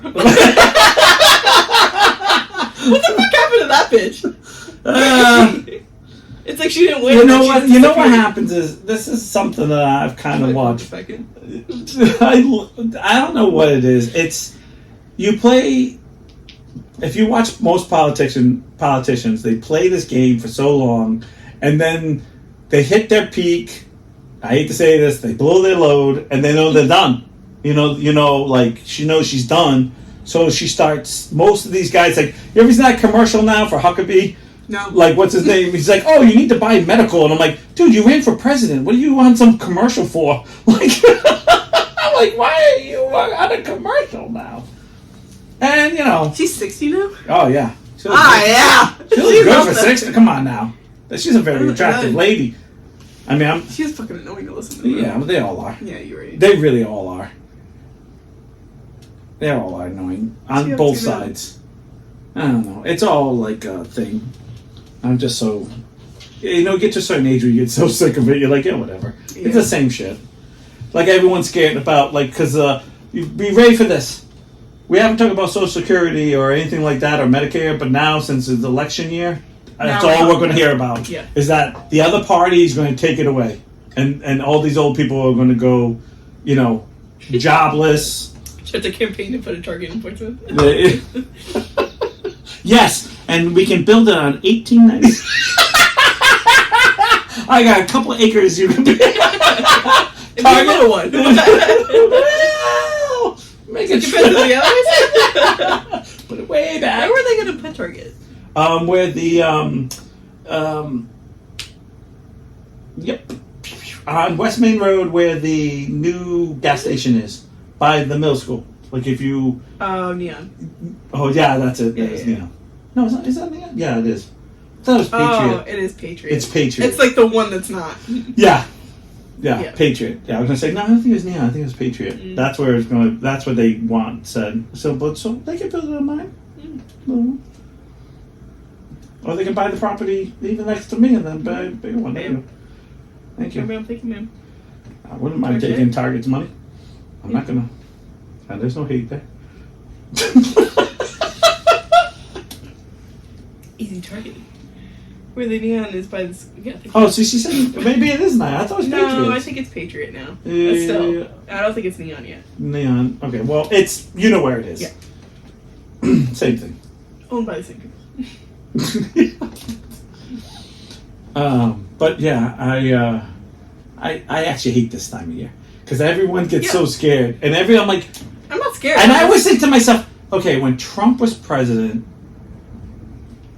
What the fuck happened to that bitch? It's like she didn't win. You know what? You know what happens is this is something that I've kind of watched. I don't know what it is. It's you play. If you watch most politicians, they play this game for so long, and then they hit their peak. I hate to say this, they blow their load, and they know they're done. You know, like she knows she's done. So she starts, most of these guys, like, you ever seen that commercial now for Huckabee? No. Like, what's his name? He's like, oh, you need to buy medical. And I'm like, dude, you ran for president. What are you on some commercial for? Like, I'm like, why are you on a commercial now? And, She's 60 now? Oh, yeah. Yeah. She looks good for 60. Come on now. She's a very attractive lady. I mean, She's fucking annoying to listen to. Yeah, but they all are. Yeah, you're right. They really all are. They all are annoying on both sides. I don't know. It's all like a thing. I'm just so, get to a certain age where you get so sick of it. You're like, yeah, whatever. Yeah. It's the same shit. Like everyone's scared about, because you be ready for this. We haven't talked about Social Security or anything like that or Medicare, but now since it's election year, that's all we're going to hear about. Yeah. Is that the other party is going to take it away, and all these old people are going to go, jobless. Shut the campaign to put a target in Portsmouth. Yes, and we can build it on 1890. I got a couple of acres you can be. Target one. Make it compared to the others. Put it way back. Where were they going to put Target? Where the yep, on West Main Road, where the new gas station is by the middle school. Like if you. Oh, Neon. Oh yeah, that's it. That is Neon. No, is that Neon? Yeah, it is. I thought it was Patriot. Oh, it is Patriot. It's Patriot. It's like the one that's not. Yeah, Patriot. Yeah, I was gonna say no. I don't think it was Neon. I think it was Patriot. That's where it's going. That's what they want said. So they can build it on mine. No. Or they can buy the property even next to me and then buy a bigger one. Ma'am. Thank you. Ma'am, thank you, ma'am. I wouldn't mind taking Target's money. I'm not gonna. And there's no hate there. Easy Target. Where the neon is by this. Yeah, Oh, so she said maybe it is now. I thought it was Patriots. no, I think it's Patriot now. Yeah, But still, yeah. I don't think it's neon yet. Neon. Okay, well, it's you know where it is. Yeah. Same thing. Owned by the same people. But yeah, I actually hate this time of year because everyone gets so scared, and I'm like, I'm not scared. and I always think to myself, okay, when Trump was president,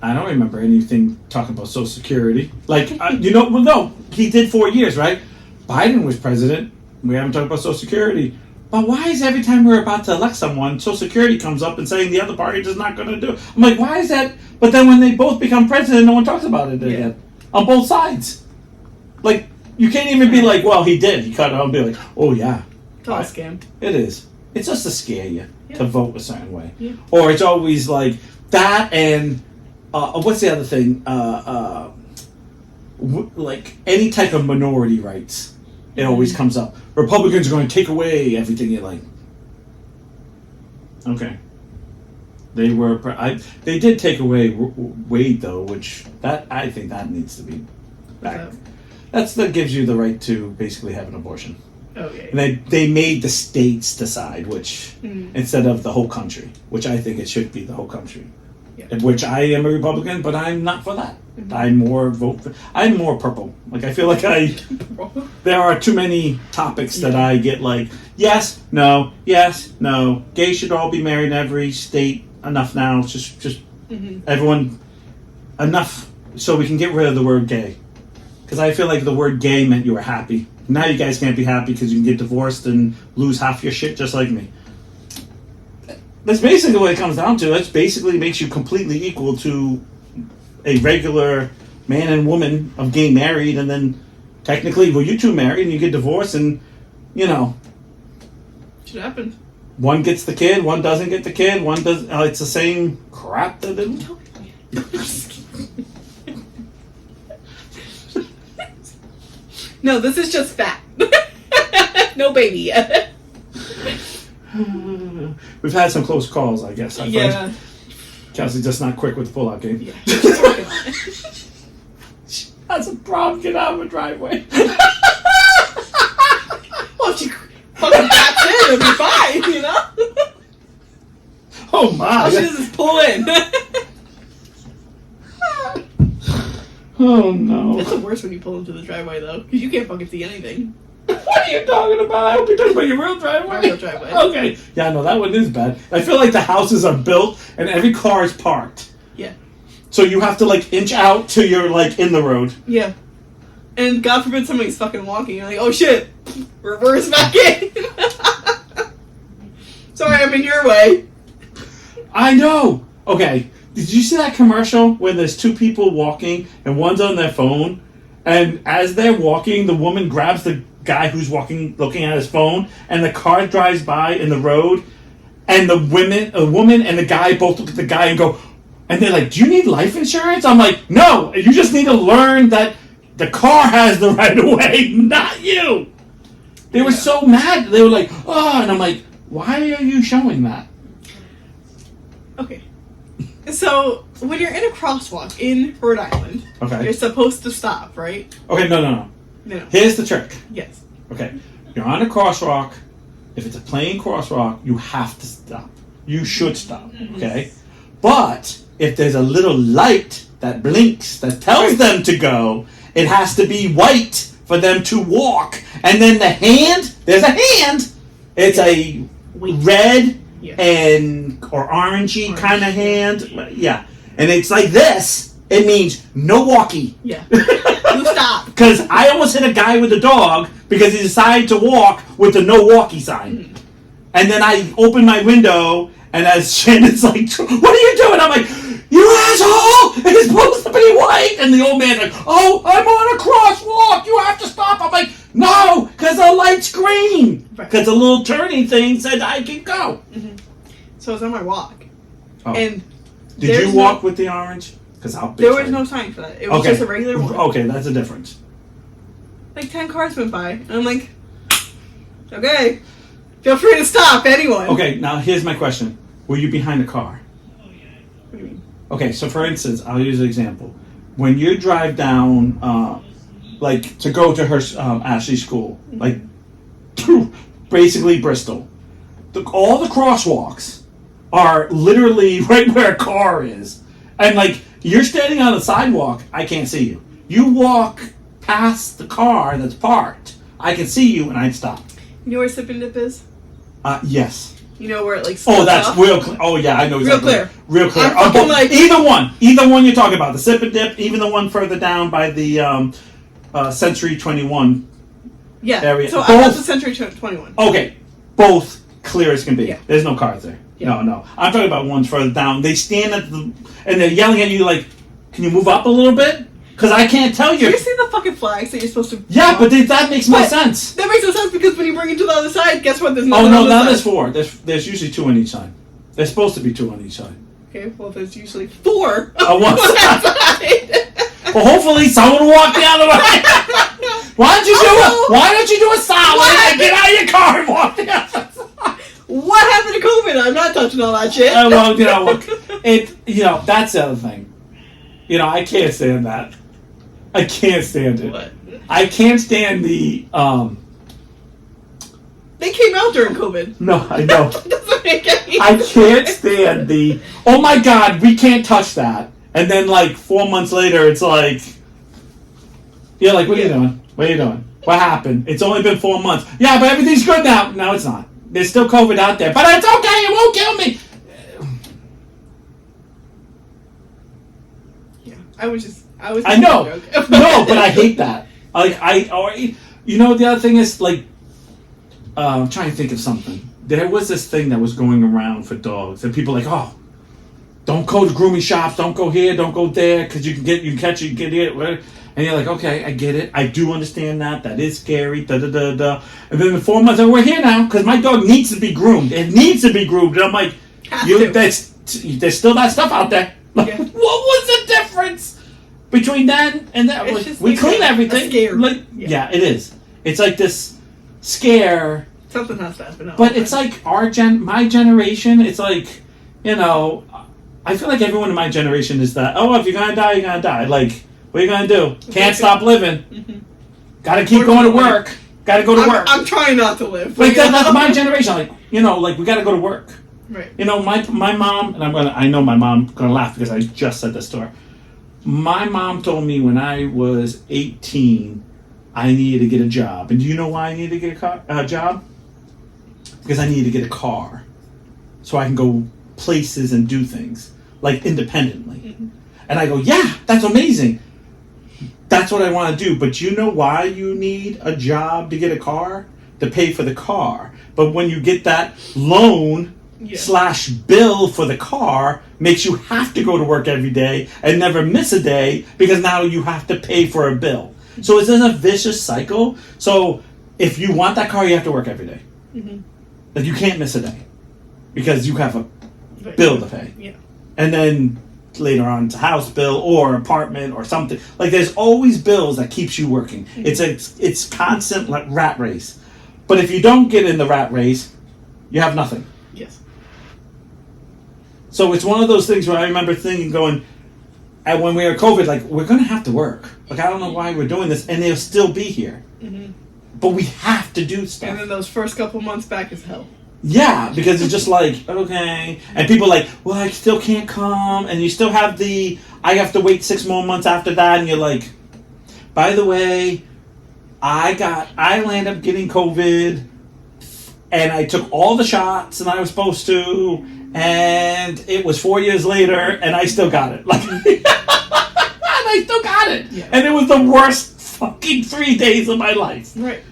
I don't remember anything talking about Social Security. Like, well, no, he did 4 years, right? Biden was president. We haven't talked about Social Security. But why is every time we're about to elect someone, Social Security comes up and saying the other party is not going to do it? I'm like, why is that? But then when they both become president, no one talks about it again. On both sides. Like, you can't even be like, well, he did. He cut it out and be like, oh, yeah. It's all a scam. It is. It's just to scare you to vote a certain way. Yeah. Or it's always like that and, what's the other thing? Like any type of minority rights. It always comes up. Republicans are going to take away everything you like. Okay. They were. They did take away Wade though, which I think that needs to be back. That gives you the right to basically have an abortion. Okay. And they made the states decide which instead of the whole country, which I think it should be the whole country. Yeah. Which I am a Republican, but I'm not for that. I'm more purple. Like I feel like there are too many topics that I get like yes, no, gay should all be married in every state. Enough now. Just everyone enough so we can get rid of the word gay. Because I feel like the word gay meant you were happy. Now you guys can't be happy because you can get divorced and lose half your shit just like me. That's basically what it comes down to. It basically makes you completely equal to a regular man and woman of getting married, and then technically, well, you two married and you get divorced, and Should happen. One gets the kid, one doesn't get the kid, one does. It's the same crap that they. No, this is just fat. No baby yet. We've had some close calls, I guess. Yeah. Kelsey's just not quick with the pull-out game. Yeah. She's working on it. That's a problem. Get out of the driveway. Well, if she fucking backs in, it'll be fine, you know? Oh my! All she does is pull in. Oh no! It's the worst when you pull into the driveway, though, because you can't fucking see anything. What are you talking about? I hope you're talking about your real driveway. My real driveway. Okay. Yeah, no, that one is bad. I feel like the houses are built and every car is parked. Yeah. So you have to like inch out till you're like in the road. Yeah. And God forbid somebody's fucking walking. You're like, oh shit, reverse back in. Sorry, I'm in your way. I know. Okay. Did you see that commercial where there's two people walking and one's on their phone, and as they're walking, the woman grabs the guy who's walking, looking at his phone, and the car drives by in the road, and a woman and the guy both look at the guy and go, and they're like, "Do you need life insurance?" I'm like, "No, you just need to learn that the car has the right of way, not you." They were so mad. They were like, "Oh," and I'm like, "Why are you showing that?" Okay. So, when you're in a crosswalk in Rhode Island, you're supposed to stop, right? Okay, no. No. Here's the trick. Yes. Okay, you're on a crosswalk. If it's a plain crosswalk, you have to stop. You should stop, okay? But if there's a little light that blinks that tells them to go, it has to be white for them to walk. And then the hand, there's a hand. It's a red and or orangey kind of hand. Yeah. And it's like this. It means no walkie. Yeah. You stop. Because I almost hit a guy with a dog because he decided to walk with the no walkie sign. And then I opened my window, and as Shannon's like, "What are you doing?" I'm like, "You asshole! It's supposed to be white!" And the old man's like, "Oh, I'm on a crosswalk. You have to stop." I'm like, "No, because the light's green. Because the little turning thing said I can go." So I was on my walk, Oh. and Did you walk with the orange? Because there was no sign for that. It was just a regular one. Okay, that's a difference. Like 10 cars went by, and I'm like, okay, feel free to stop, anyone. Okay, now here's my question: were you behind a car? What do you mean? Okay, so for instance, I'll use an example. When you drive down, like to go to her Ashley's school, like basically Bristol, all the crosswalks are literally right where a car is, and like you're standing on the sidewalk, I can't see you. You walk past the car that's parked, I can see you, and I'd stop. You know where Sip and Dip is? Yes. You know where it like. Oh, that's off? real clear. Oh yeah, I know exactly. Real clear. I'm Okay, like, either one you're talking about, the Sip and Dip, even the one further down by the Century 21 area. So I was the Century 21. Okay, both clear as can be. Yeah. There's no cars there. Yeah. No. I'm talking about ones further down. They stand and they're yelling at you like, "Can you move up a little bit?" Because I can't tell you. Do you see the fucking flags that you're supposed to? Yeah, but that makes more sense. That makes no sense because when you bring it to the other side, guess what? There's no. Oh no, now there's 4. There's usually 2 on each side. There's supposed to be 2 on each side. Okay, well there's usually 4 on one that side. Well, hopefully someone will walk the other way. Why don't you do a solid and get out of your car and walk the other side? What happened to COVID? I'm not touching all that shit. Well, look, that's the other thing. I can't stand that. I can't stand it. What? I can't stand the. They came out during COVID. No, I know. Doesn't make any I sense. can't stand the. Oh my God, we can't touch that. And then, like 4 months later, it's like, you're like, what are you doing? What are you doing? What happened? It's only been 4 months. Yeah, but everything's good now. No, it's not. There's still COVID out there, but it's okay. It won't kill me. Yeah, I was. I know. No, but I hate that. The other thing is like, I'm trying to think of something. There was this thing that was going around for dogs, and people were like, oh, don't go to grooming shops, don't go here, don't go there, because you can catch it, you can get it. And you're like, okay, I get it. I do understand that. That is scary. Da da da da. And then in 4 months, we're here now because my dog needs to be groomed. It needs to be groomed. And I'm like, there's still that stuff out there. Like, Yeah. what was the difference between then and that? Like, we clean everything. Yeah, it is. It's like this scare. Something has to happen. But it's like my generation. It's like, I feel like everyone in my generation is that. Oh, if you're gonna die, you're gonna die. Like. What are you gonna do? Can't stop living. Mm-hmm. Gotta keep going to work. Gotta go to work. I'm trying not to live. Like that's my generation. Like we gotta go to work. Right. My mom, and I know my mom gonna laugh because I just said this to her. My mom told me when I was 18, I needed to get a job. And do you know why I needed to get a job? Because I needed to get a car, so I can go places and do things like independently. Mm-hmm. And I go, yeah, that's amazing. That's what I want to do. But you know why you need a job to get a car? To pay for the car. But when you get that loan / bill for the car, makes you have to go to work every day and never miss a day because now you have to pay for a bill. So it's in a vicious cycle. So if you want that car, you have to work every day. Mm-hmm. Like you can't miss a day because you have a bill to pay. Yeah. And then later on it's a house bill or apartment or something. Like there's always bills that keeps you working. Mm-hmm. It's constant like rat race. But if you don't get in the rat race, you have nothing. Yes. So it's one of those things where I remember thinking going, and when we were COVID, like we're gonna have to work. Like I don't know why we're doing this, and they'll still be here. Mm-hmm. But we have to do stuff. And then those first couple months back is hell. Yeah, because it's just like, okay. And people are like, well, I still can't come. And you still have I have to wait 6 more months after that. And you're like, by the way, I landed up getting COVID. And I took all the shots and I was supposed to. And it was 4 years later and I still got it. Like, and I still got it. Yeah. And it was the worst fucking 3 days of my life. Right.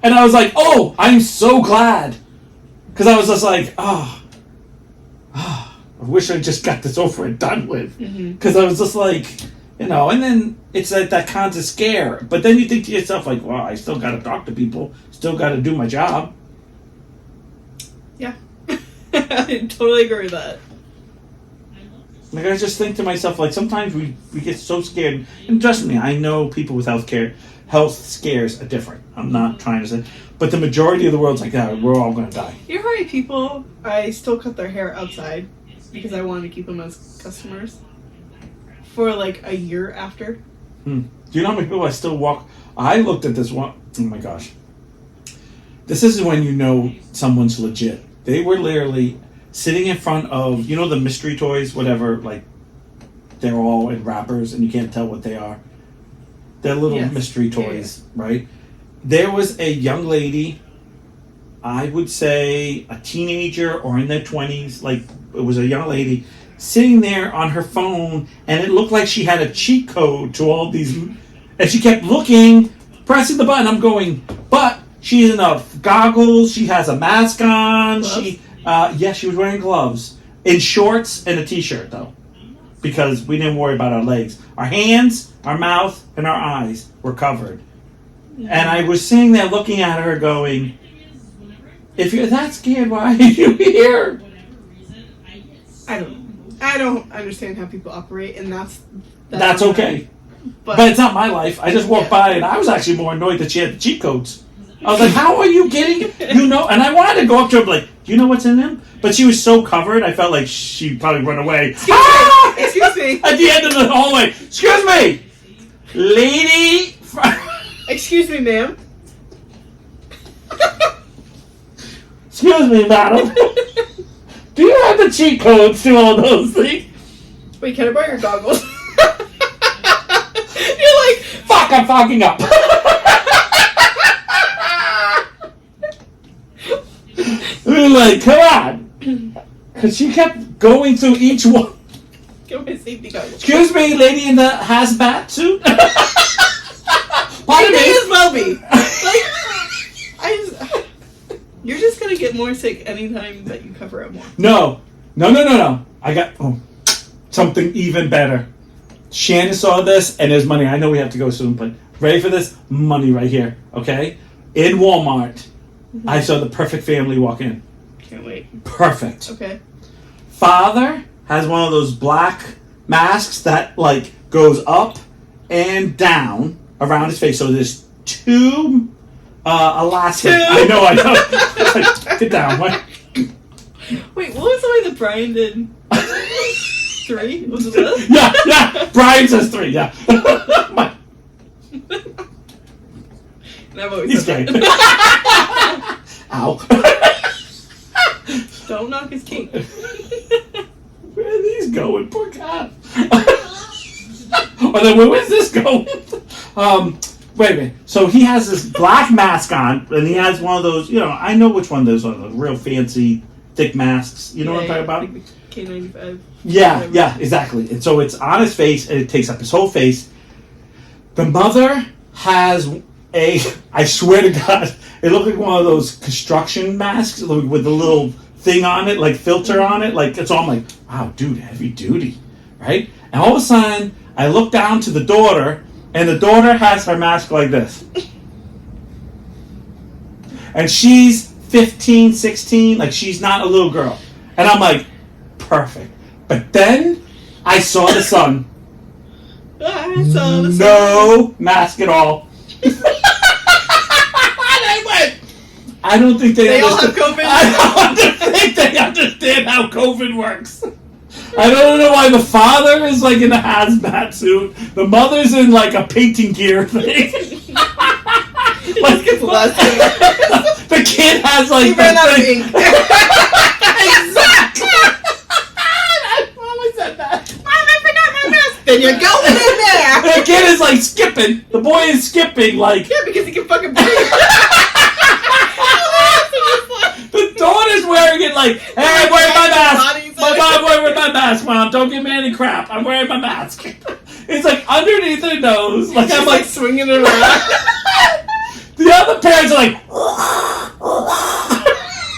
And I was like, oh, I'm so glad. Because I was just like, I wish I just got this over and done with. Because I was just like, and then it's like that constant scare. But then you think to yourself, like, well, I still got to talk to people, still got to do my job. Yeah. I totally agree with that. Like, I just think to myself, like, sometimes we get so scared. And trust me, I know people with health scares are different. I'm not trying to say. But the majority of the world's like, yeah, we're all going to die. You know how many people I still cut their hair outside because I wanted to keep them as customers for like a year after? Do you know how many people I still walk? I looked at this one. Oh my gosh. This is when you know someone's legit. They were literally sitting in front of, you know, the mystery toys, whatever, like, they're all in wrappers and you can't tell what they are. They're little mystery toys, right? There was a young lady, I would say a teenager or in their 20s, like, it was a young lady, sitting there on her phone, and it looked like she had a cheat code to all these, and she kept looking, pressing the button. I'm going, but she's in goggles, she has a mask on, gloves? She was wearing gloves, in shorts and a t-shirt though, because we didn't worry about our legs. Our hands, our mouth, and our eyes were covered. And I was sitting there looking at her going, if you're that scared, why are you here? I don't understand how people operate, and that's okay. But it's not my life. I just walked by, and I was actually more annoyed that she had the cheat codes. I was like, how are you getting, and I wanted to go up to her and be like, do you know what's in them? But she was so covered, I felt like she'd probably run away. Excuse me. At the end of the hallway. Excuse me. Lady. Excuse me, ma'am. Excuse me, madam. Do you have the cheat codes to all those things? Wait, can I borrow your goggles? You're like, fuck, I'm fogging up. We're like, come on. Because she kept going through each one. Get my safety goggles. Excuse me, lady in the hazmat suit. Pardon me. May as well be. You're just going to get more sick anytime that you cover up more. No. I got something even better. Shannon saw this, and there's money. I know we have to go soon, but ready for this? Money right here, okay? In Walmart, I saw the perfect family walk in. Can't wait. Perfect. Okay. Father has one of those black masks that, like, goes up and down around his face. So there's two elastic. I know. Get down. What? Wait, what was the way that Brian did? 3? Was it this? Yeah. Brian says 3. Yeah. And I've always He's said gay. that. Ow. Don't knock his cake. Where are these going? Poor God. Or then where is this going? Wait a minute. So he has this black mask on, and he has one of those, I know which one those are, the real fancy, thick masks. You know what I'm talking about? K95. Yeah, exactly. And so it's on his face, and it takes up his whole face. The mother has I swear to God, it looked like one of those construction masks with the little thing on it, like filter on it. Like, it's all like, wow, dude, heavy duty, right? And all of a sudden, I look down to the daughter, and the daughter has her mask like this. And she's 15, 16, like she's not a little girl. And I'm like, perfect. But then I saw the son. I saw the son. No mask at all. I don't think they all have COVID. I don't think they understand how COVID works. I don't know why the father is like in a hazmat suit. The mother's in like a painting gear thing. Like, gets lost in the kid has like he ran out of ink. Exactly. I always said that. Mom, I forgot my mask. Then you're going in there. The kid is like skipping. The boy is skipping like. Yeah, because he can fucking breathe. The daughter's wearing it like, hey, I'm wearing my mask. I'm wearing my mask, Mom. Don't give me any crap. I'm wearing my mask. It's like underneath her nose. Like I'm like swinging it around. The other parents are like,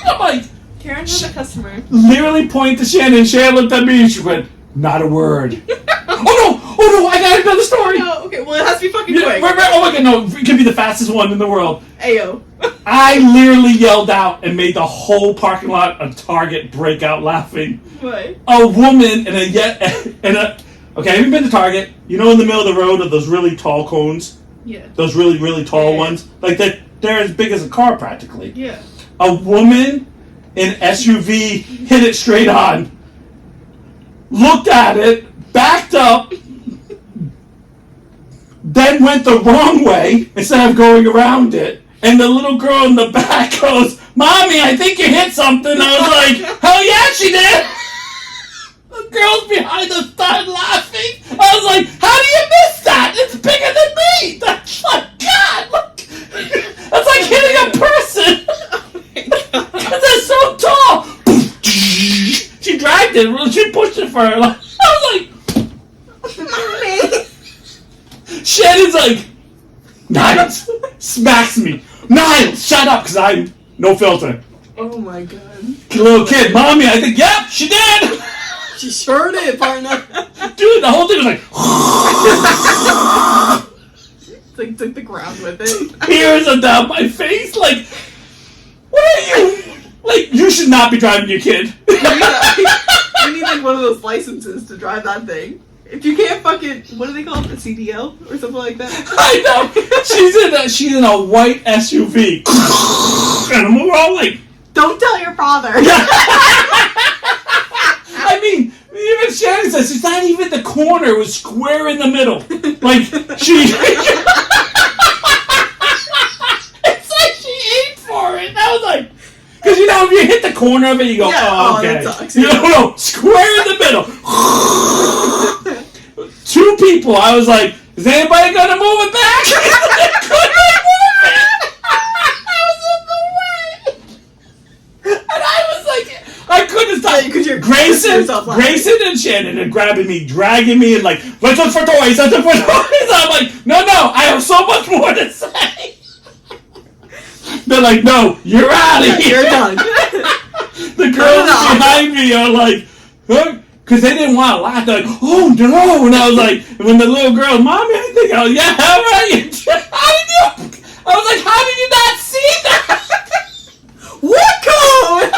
I'm like, Karen was a customer. Literally point to Shannon. Shannon looked at me and she went, not a word. Oh no, I got another story. No, okay, well it has to be fucking quick. Oh my God, no, it could be the fastest one in the world. Ayo. I literally yelled out and made the whole parking lot of Target break out laughing. What? A woman okay, have you been to Target? You know in the middle of the road are those really tall cones? Yeah. Those really, really tall ones? Like they're as big as a car practically. Yeah. A woman in SUV hit it straight on. Looked at it, backed up, then went the wrong way instead of going around it. And the little girl in the back goes, "Mommy, I think you hit something." I was like, "Hell yeah, she did." The girls behind us started laughing. I was like, "How do you miss that? It's bigger than me." That's like, God, look. That's like hitting a person. Because they're so tall. She dragged it. She pushed it for her. I was like, Mommy. Shannon's like, Niles smacks me. Niles, shut up, because I'm no filter. Oh my god. Little kid, Mommy, I think, yep, she did. She sure did, partner. Dude, the whole thing was like, It's like took the ground with it. tears are down my face. Like, what are you? Like, you should not be driving your kid. You need like one of those licenses to drive that thing. If you can't fucking, what do they call it, a CDL or something like that? I know. She's in a white SUV, and we're all like, Don't tell your father. I mean, even Shannon says it's not even the corner; it was square in the middle. Like she, it's like she aimed for it. And I was like, because you know, if you hit the corner of it, you go, Yeah, "Oh, okay." that sucks. No, square in the middle. 2 people. I was like, "Is anybody gonna move it back?" They couldn't move it. I was in the way, and I was like, I couldn't stop. Because you're Grayson and Shannon are grabbing me, dragging me, and like, let's look for toys. Let's look for toys. I'm like, no, I have so much more to say. They're like, no, you're out of here. You're done. The girls behind me are like, huh? Because they didn't want to laugh. They're like, oh no. And I was like, when the little girl, Mommy, I think, oh yeah, all right. How did you? I was like, how did you not see that? What code?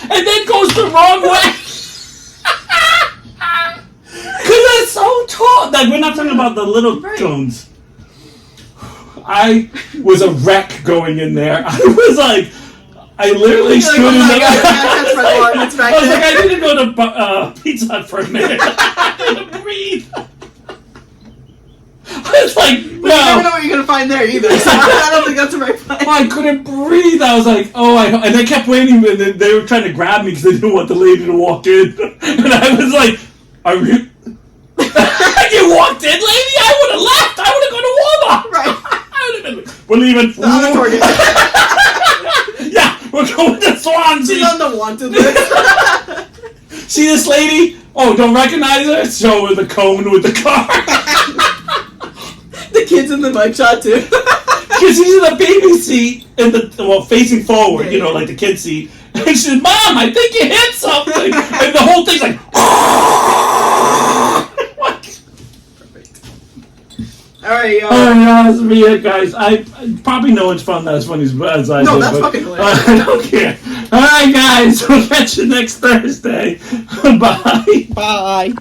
And then goes the wrong way. Because it's so tall. Like, we're not talking about the little cones. I was a wreck going in there. I was like, I literally stood in the... I was like, I need to go to Pizza Hut for a minute. I need to breathe. I was like, no. You never know what you're going to find there either, so I don't think that's the right place. I couldn't breathe. I was like, oh, and they kept waiting, and they were trying to grab me because they didn't want the lady to walk in. And I was like, are you... You walked in, lady? I would have left. I would have gone to Walmart. Right. I would have been... We're leaving. Yeah, we're going to Swansea. She's on the wanted list. See this lady? Oh, don't recognize her? Show her the cone with the car. The kid's in the mugshot too. Because he's in the baby seat, facing forward, you know, like the kid seat. And she said, Mom, I think you hit something. And the whole thing's like, Perfect. Alright, y'all. That's me, guys. I probably no one's found that as funny as I did. No, that's fucking hilarious. I don't care. Alright, guys. We'll catch you next Thursday. Bye. Bye.